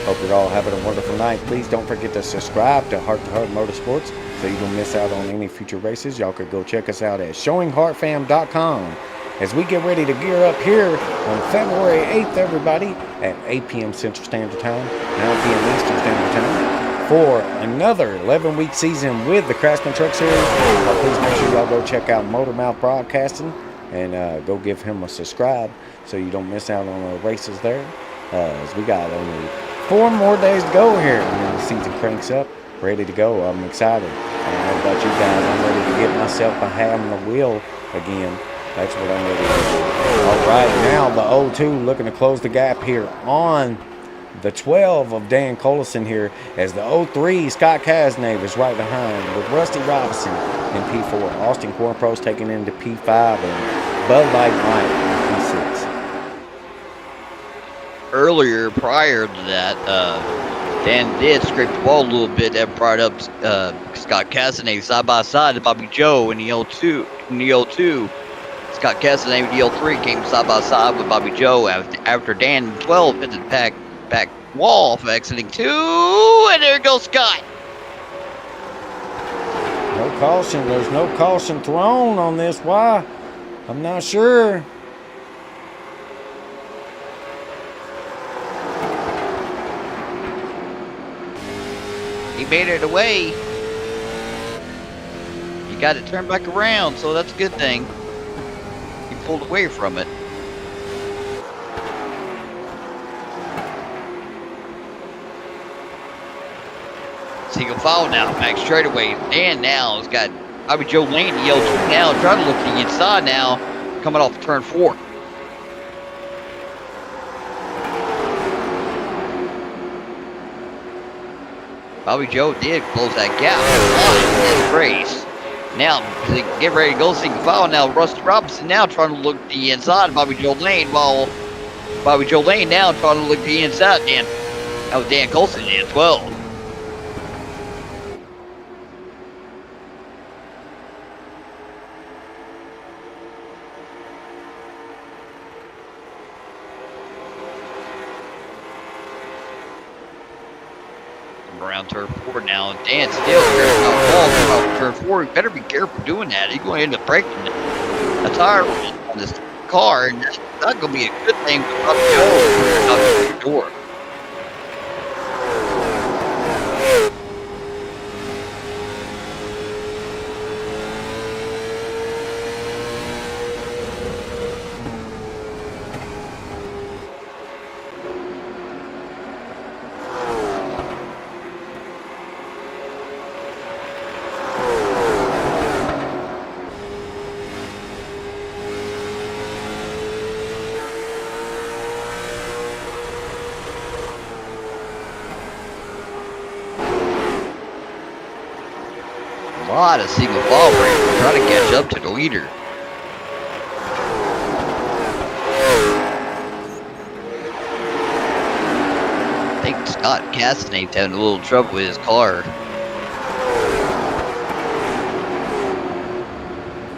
Hope you're all having a wonderful night. Please don't forget to subscribe to Heart Motorsports so you don't miss out on any future races. Y'all could go check us out at showingheartfam.com as we get ready to gear up here on February 8th, everybody, at 8 p.m. Central Standard Time, 9 p.m. Eastern Standard Time, for another 11-week season with the Craftsman Truck Series. Please make sure y'all go check out Motormouth Broadcasting and go give him a subscribe so you don't miss out on the races there. As we got only 4 more days to go here, and then the season cranks up, ready to go. I'm excited. I don't know about you guys. I'm ready to get myself behind the wheel again. That's what I'm ready to do. All right, now the 02 looking to close the gap here on the 12 of Dan Collison here, as the 03 Scott Casnave is right behind with Rusty Robinson in P4. Austin Cornpro's taking into P5 and Bud Light Mike in P6. Earlier, prior to that, Dan did scrape the ball a little bit. That brought up Scott Castaneda side by side to Bobby Joe in the 02. Scott Castaneda in the 03 came side by side with Bobby Joe after Dan in 12 hit the back wall for exiting 2, and there goes Scott. No caution. There's no caution thrown on this. Why? I'm not sure. He made it away. He got it turned back around, so that's a good thing. He pulled away from it. Single foul now, back straightaway. And now has got Bobby Joe Lane in the L2 now, trying to look to the inside now, coming off turn 4. Bobby Joe did close that gap in this race. Now, get ready to go single foul now. Rusty Robinson now trying to look the inside of Bobby Joe Lane, while Bobby Joe Lane now trying to look the inside. Dan, that was Dan Colson in 12. Around turn 4 now. Dan still carrying out ball turn 4. You better be careful doing that. You're going to end up breaking a tire on this car, and that's not going to be a good thing for Bobby Joe out the door. A lot of single ball breaks trying to catch up to the leader. I think Scott Castaneda's having a little trouble with his car.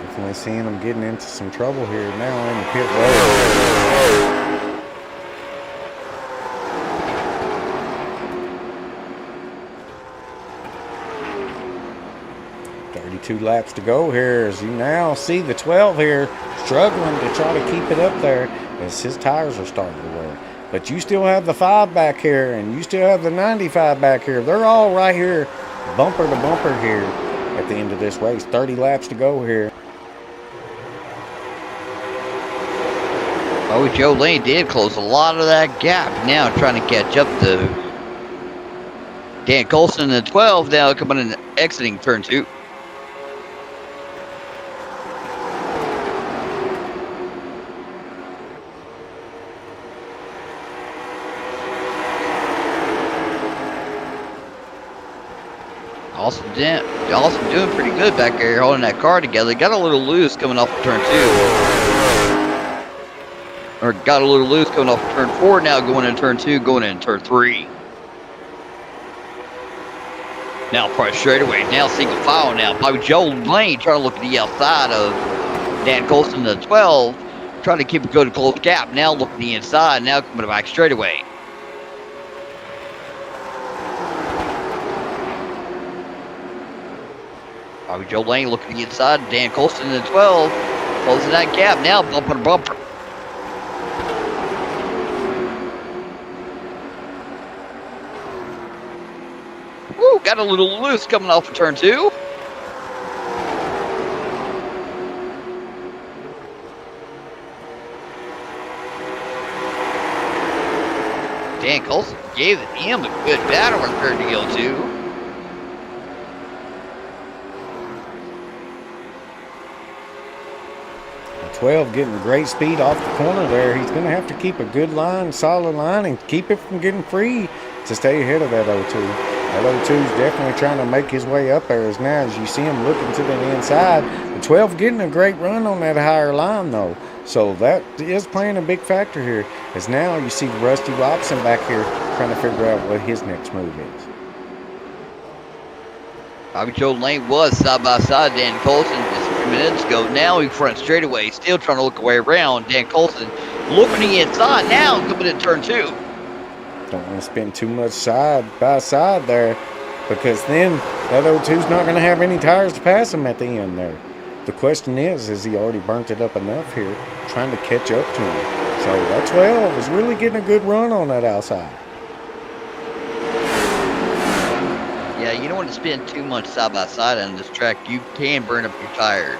Definitely seeing him getting into some trouble here now in the pit road. 32 laps to go here, as you now see the 12 here struggling to try to keep it up there as his tires are starting to wear. But you still have the 5 back here, and you still have the 95 back here. They're all right here, bumper to bumper here at the end of this race. 30 laps to go here. Oh, Joe Lane did close a lot of that gap. Now trying to catch up to Dan Colson in the 12, now coming in exiting turn 2. Austin doing pretty good back there, holding that car together. Got a little loose coming off of turn 2. Or got a little loose coming off of turn 4, now going into turn 2, going into turn 3. Now for straightaway. Now single file now. Bobby Joe Lane trying to look at the outside of Dan Colson, the 12. Trying to keep a good close gap. Now looking the inside. Now coming back straightaway. Bobby Joe Lane looking the inside. Dan Colson in the 12. Closing that gap. Now bumper to bumper. Woo, got a little loose coming off of turn 2. Dan Colson gave him a good battle on turn to go to. 12 getting great speed off the corner there. He's going to have to keep a good line, solid line, and keep it from getting free to stay ahead of that 02. That 02 is definitely trying to make his way up there as you see him looking to the inside. The 12 getting a great run on that higher line, though. So that is playing a big factor here, as now you see Rusty Robson back here trying to figure out what his next move is. Bobby Joe Lane was side by side Dan Colson just a few minutes ago. Now he front straightaway, still trying to look away around. Dan Colson looking the inside now, coming in turn 2. Don't want to spend too much side by side there, because then that 02's not going to have any tires to pass him at the end there. The question is he already burnt it up enough here, trying to catch up to him? So that 12 is really getting a good run on that outside. Yeah, you don't want to spend too much side by side on this track. You can burn up your tires.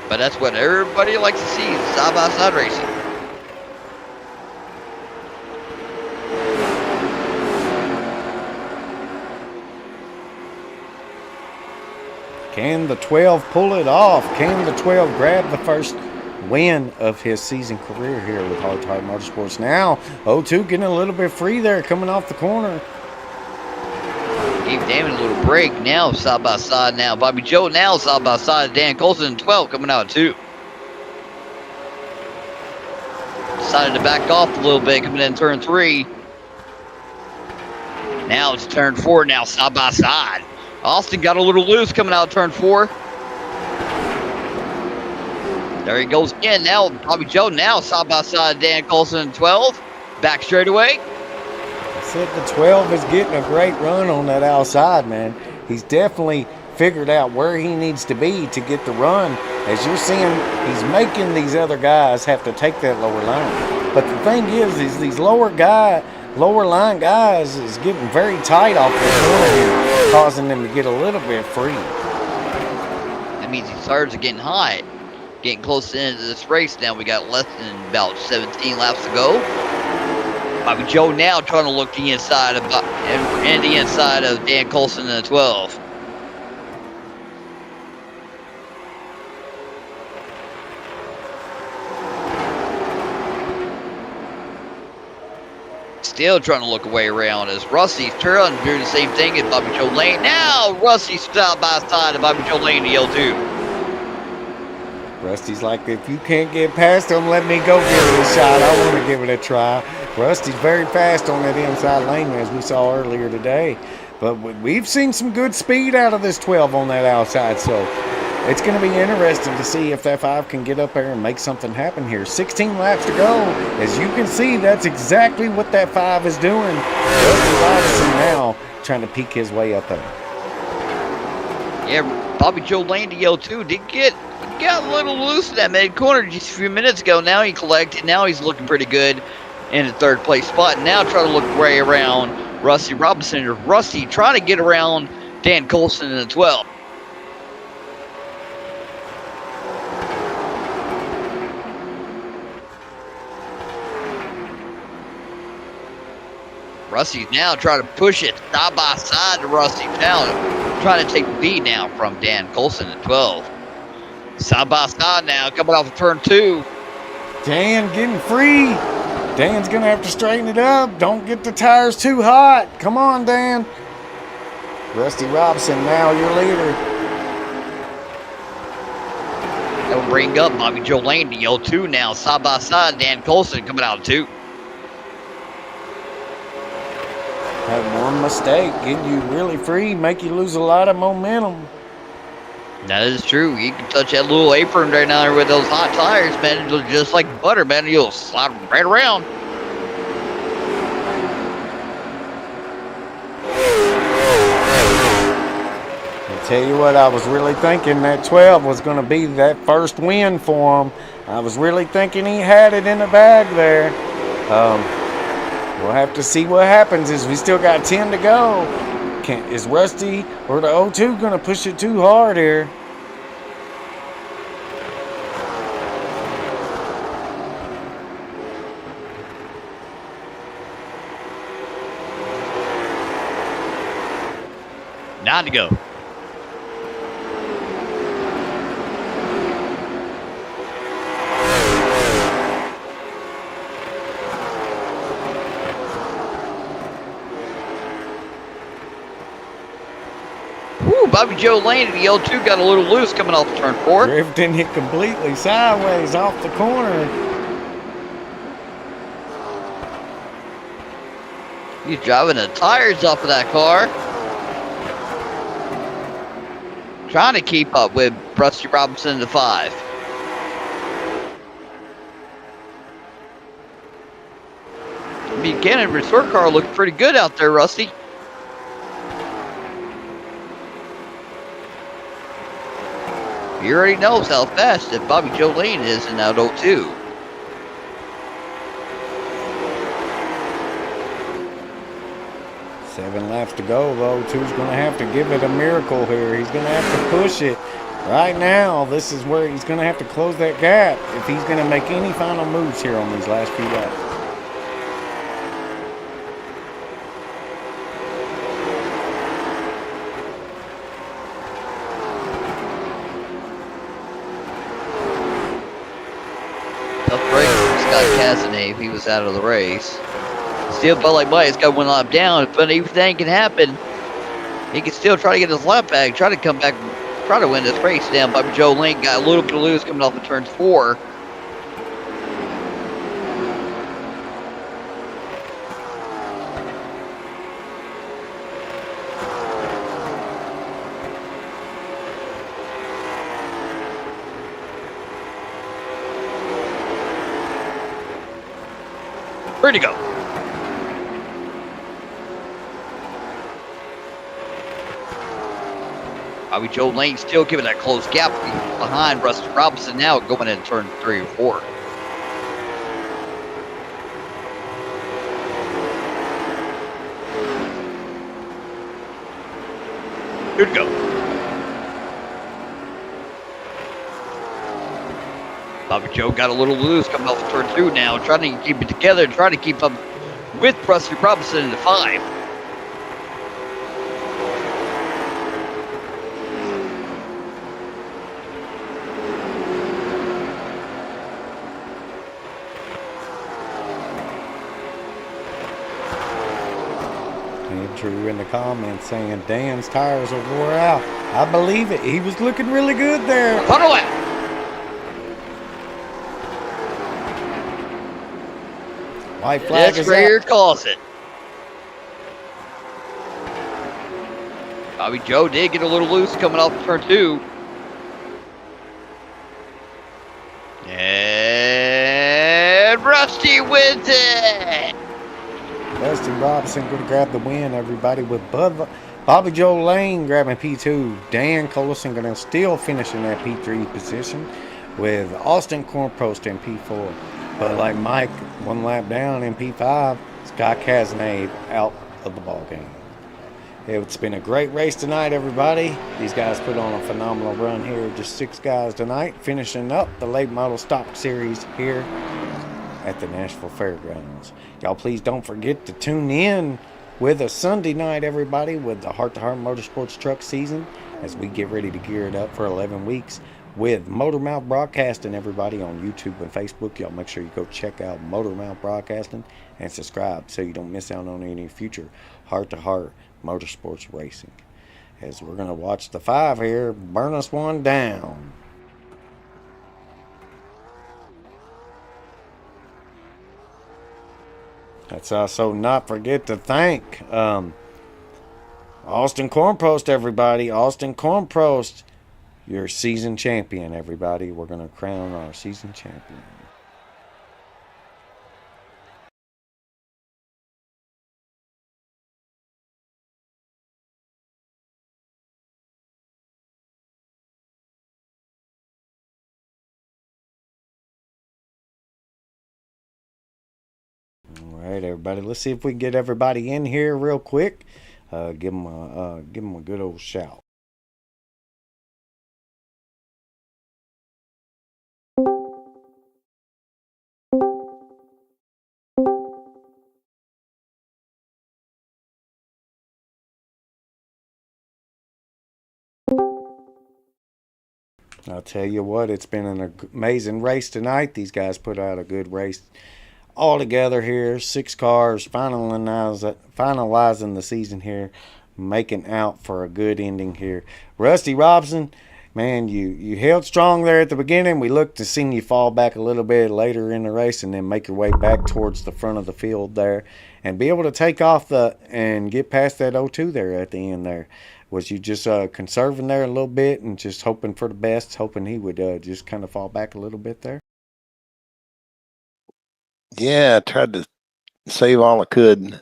But that's what everybody likes to see, side by side racing. Can the 12 pull it off? Can the 12 grab the first win of his season career here with Hard Tire Motorsports? Now 02 getting a little bit free there, coming off the corner. Gave Damon a little break. Now side by side now. Bobby Joe now side by side. Dan Colson 12 coming out 2. Decided to back off a little bit coming in turn 3. Now it's turn 4 now side by side. Austin got a little loose coming out turn 4. There he goes again. Now Bobby Joe now side by side. Dan Colson 12. Back straightaway. I said the 12 is getting a great run on that outside, man. He's definitely figured out where he needs to be to get the run. As you're seeing, he's making these other guys have to take that lower line. But the thing is these lower line guys is getting very tight off the corner here, causing them to get a little bit free. That means these tires are getting hot. Getting close to the end of this race now. We got less than about 17 laps to go. Bobby Joe now trying to look the inside of Dan Colson in the 12. Still trying to look away around as Rusty's trying to do the same thing as Bobby Joe Lane. Now Rusty's side by side of Bobby Joe Lane to L2. Rusty's like, if you can't get past him, let me go give it a shot. I want to give it a try. Rusty's very fast on that inside lane, as we saw earlier today. But we've seen some good speed out of this 12 on that outside, so it's going to be interesting to see if that 5 can get up there and make something happen here. 16 laps to go. As you can see, that's exactly what that 5 is doing. Rusty Robinson now trying to peek his way up there. Yeah, Bobby Joe Lane to L2 did got a little loose in that mid corner just a few minutes ago. Now he collected. Now he's looking pretty good in the 3rd place spot. Now trying to look way around Rusty Robinson. Rusty trying to get around Dan Colson in the 12. Rusty's now trying to push it side by side to Rusty. Now trying to take the lead now from Dan Colson at 12. Side by side now, coming off of turn 2. Dan getting free. Dan's going to have to straighten it up. Don't get the tires too hot. Come on, Dan. Rusty Robson now your leader. That bring up Bobby Joe Lane to yell 2 now. Side by side, Dan Colson coming out of 2. That one mistake getting you really free, make you lose a lot of momentum. That is true. You can touch that little apron right now with those hot tires, man. It'll just like butter, man. You'll slide right around. I'll tell you what, I was really thinking that 12 was going to be that first win for him. I was really thinking he had it in the bag there. We'll have to see what happens as we still got 10 to go. Is Rusty or the O2 going to push it too hard here? Nine to go. Bobby Joe Lane at the L2 got a little loose coming off turn 4. Drifting it completely sideways off the corner. He's driving the tires off of that car. Trying to keep up with Rusty Robinson in the 5. Buchanan resort car looked pretty good out there, Rusty. He already knows how fast that Bobby Joe Lane is in that 02. Seven laps to go, though. Two's going to have to give it a miracle here. He's going to have to push it. Right now, this is where he's going to have to close that gap if he's going to make any final moves here on these last few laps. Tough break for Scott Cazenave. He was out of the race. Still felt like Mike's got one lap down, but anything can happen. He can still try to get his lap back, try to come back, try to win this race down. Bobby Joe Lane got a little bit of loose coming off of turn 4. Where'd he go? Bobby Joe Lane still giving that close gap behind Rusty Robinson now going in turn 3 or 4. Good go. Bobby Joe got a little loose coming off of turn 2 now, trying to keep it together, trying to keep up with Rusty Robinson in the 5. Andrew in the comments saying Dan's tires are wore out. I believe it. He was looking really good there. Funnel out. White flag is Sprayer calls it. Bobby Joe did get a little loose coming off turn 2. And Rusty wins it. Rusty Robinson going to grab the win, everybody, with Bobby Joe Lane grabbing P2. Dan Collison going to still finish in that P3 position with Austin Cornpost in P4. But like Mike, one lap down in P5, Scott Cazenave out of the ball game. It's been a great race tonight, everybody. These guys put on a phenomenal run here. Just 6 guys tonight, finishing up the late model stock series here at the Nashville Fairgrounds. Y'all please don't forget to tune in with us Sunday night, everybody, with the Heart to Heart Motorsports truck season as we get ready to gear it up for 11 weeks with Motormouth Broadcasting, everybody, on YouTube and Facebook. Y'all make sure you go check out Motormouth Broadcasting and subscribe so you don't miss out on any future Heart to Heart Motorsports racing. As we're going to watch the 5 here burn us one down. Let's also not forget to thank Austin Cornpost, everybody. Austin Cornpost, your season champion, everybody. We're going to crown our season champion. All right, everybody. Let's see if we can get everybody in here real quick. Give them a good old shout. I'll tell you what, it's been an amazing race tonight. These guys put out a good race all together here. 6 cars finalizing the season here, making out for a good ending here. Rusty Robson, man, you held strong there at the beginning. We looked to see you fall back a little bit later in the race and then make your way back towards the front of the field there and be able to take off and get past that 0-2 there at the end there. Was you just conserving there a little bit and just hoping for the best, hoping he would just kind of fall back a little bit there? Yeah, I tried to save all I could,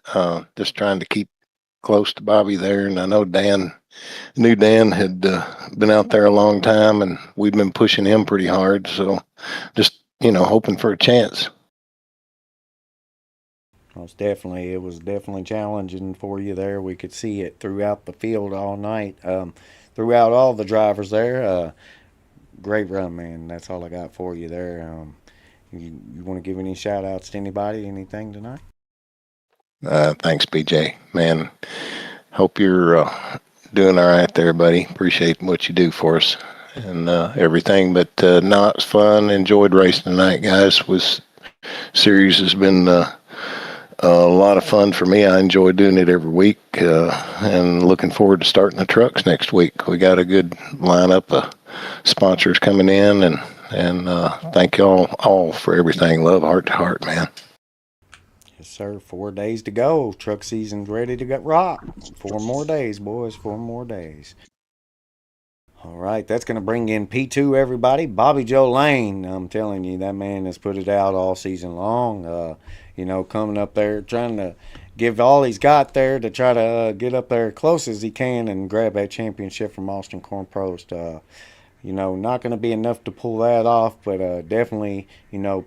just trying to keep close to Bobby there. And I know Dan had been out there a long time, and we'd been pushing him pretty hard. So just, hoping for a chance. It was definitely challenging for you there. We could see it throughout the field all night, throughout all the drivers there. Great run, man. That's all I got for you there. You want to give any shout outs to anybody, anything tonight? Thanks, BJ. Man, hope you're doing all right there, buddy. Appreciate what you do for us and everything. But no, it's fun. Enjoyed racing tonight, guys. Series has been a lot of fun for me. I enjoy doing it every week, and looking forward to starting the trucks next week. We got a good lineup of sponsors coming in, and thank y'all all for everything. Love, heart to heart, man. Yes, sir. 4 days to go. Truck season's ready to get rocked. 4 more days, boys. 4 more days. All right, that's going to bring in P2, everybody. Bobby Joe Lane. I'm telling you, that man has put it out all season long. Coming up there, trying to give all he's got there to try to get up there close as he can and grab that championship from Austin Cornpost. Not going to be enough to pull that off, but definitely,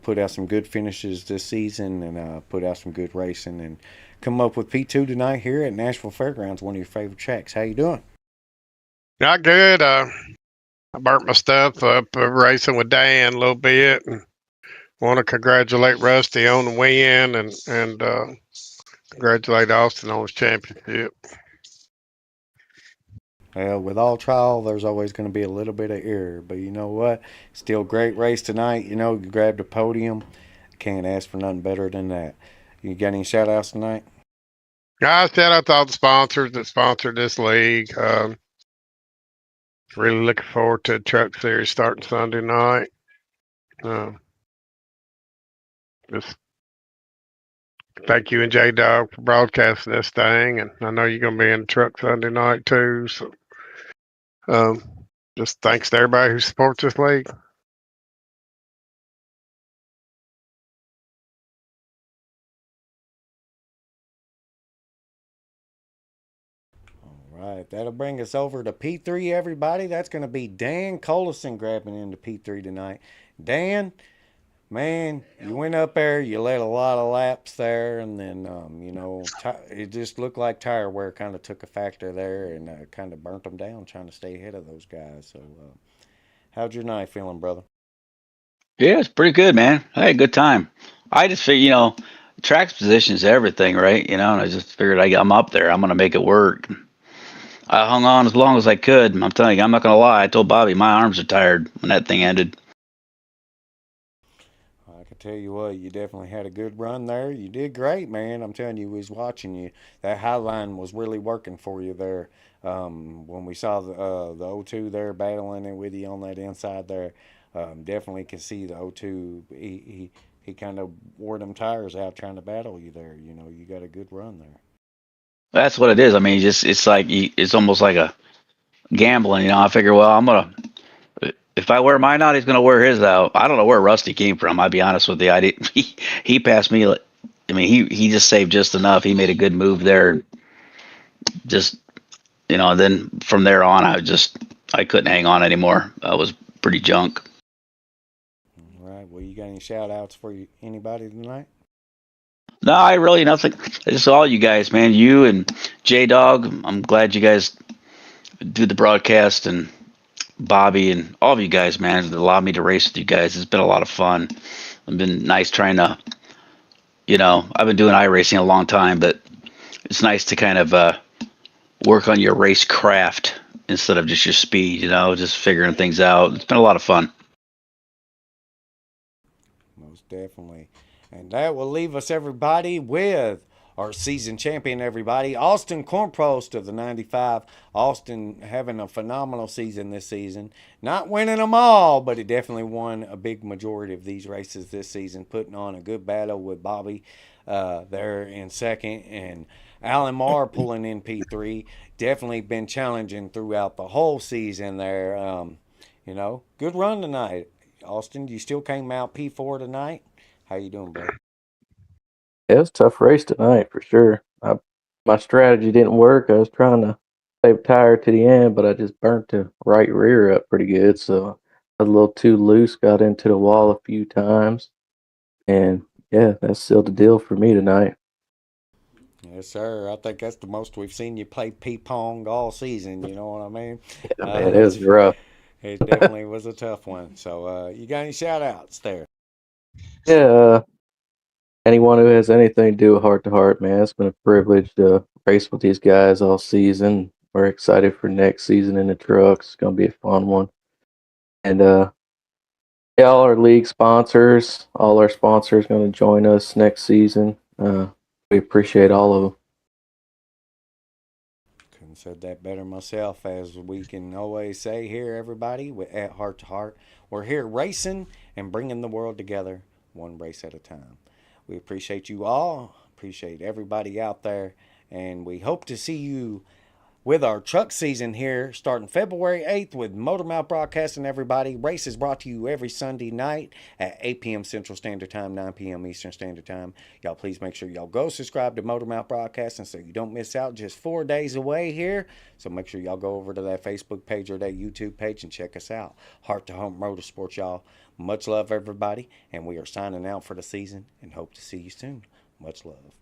put out some good finishes this season and put out some good racing and come up with P2 tonight here at Nashville Fairgrounds, one of your favorite tracks. How you doing? Not good. I burnt my stuff up racing with Dan a little bit, and want to congratulate Rusty on the win and congratulate Austin on his championship. Well, with all trial, there's always going to be a little bit of error. But you know what? Still great race tonight. You grabbed a podium. Can't ask for nothing better than that. You got any shout outs tonight? Guys, shout out to all the sponsors that sponsored this league. Really looking forward to the truck series starting Sunday night. Just thank you and J Dog for broadcasting this thing, and I know you're gonna be in the truck Sunday night too. So, just thanks to everybody who supports this league. All right, that'll bring us over to P3, everybody. That's going to be Dan Collison grabbing into P3 tonight. Dan, man, you went up there, you led a lot of laps there, and then, it just looked like tire wear kind of took a factor there and kind of burnt them down trying to stay ahead of those guys. So, how'd your night feeling, brother? Yeah, it's pretty good, man. I had a good time. I just figured, track's position is everything, right? And I just figured I'm up there. I'm going to make it work. I hung on as long as I could. I'm telling you, I'm not going to lie. I told Bobby my arms are tired when that thing ended. I can tell you what, you definitely had a good run there. You did great, man. I'm telling you, we was watching you. That high line was really working for you there. When we saw the 0-2 there battling it with you on that inside there, definitely can see the 0-2. he kind of wore them tires out trying to battle you there. You know, you got a good run there. That's what it is. I mean, just it's like it's almost like a gambling. I figure, well, I'm gonna if I wear mine out, he's gonna wear his out. I don't know where Rusty came from. I'll be honest with you. I did. He passed me. I mean, he just saved just enough. He made a good move there. Just then from there on, I couldn't hang on anymore. I was pretty junk. All right. Well, you got any shout outs for anybody tonight? No, I really nothing. Just all you guys, man. You and J Dog. I'm glad you guys do the broadcast, and Bobby and all of you guys, man, that allowed me to race with you guys. It's been a lot of fun. It's been nice trying to, I've been doing iRacing a long time, but it's nice to kind of work on your race craft instead of just your speed, just figuring things out. It's been a lot of fun. Most definitely. And that will leave us, everybody, with our season champion, everybody, Austin Cornprost of the 95. Austin having a phenomenal season this season. Not winning them all, but he definitely won a big majority of these races this season, putting on a good battle with Bobby there in second, and Alan Marr pulling in P3. Definitely been challenging throughout the whole season there. Good run tonight. Austin, you still came out P4 tonight. How you doing, bro? Yeah, it was a tough race tonight for sure. My strategy didn't work. I was trying to save tire to the end, but I just burnt the right rear up pretty good. So I was a little too loose, got into the wall a few times. And yeah, that sealed the deal for me tonight. Yes, sir. I think that's the most we've seen you play ping-pong all season. You know what I mean? Yeah, man, it was rough. It definitely was a tough one. So you got any shout-outs there? Yeah, anyone who has anything to do with Heart to Heart, man, it's been a privilege to race with these guys all season. We're excited for next season in the trucks. It's going to be a fun one. And yeah, all our league sponsors, all our sponsors going to join us next season. We appreciate all of them. Couldn't said that better myself. As we can always say here, everybody, at Heart to Heart, we're here racing and bringing the world together one race at a time. We appreciate you all, appreciate everybody out there, and we hope to see you with our truck season here starting February 8th with Motor Mouth Broadcasting, everybody. Race is brought to you every Sunday night at 8 p.m. Central Standard Time, 9 p.m. Eastern Standard Time. Y'all please make sure y'all go subscribe to Motor Mouth Broadcasting so you don't miss out. Just 4 days away here. So make sure y'all go over to that Facebook page or that YouTube page and check us out. Heart to Heart Motorsports, y'all. Much love, everybody. And we are signing out for the season and hope to see you soon. Much love.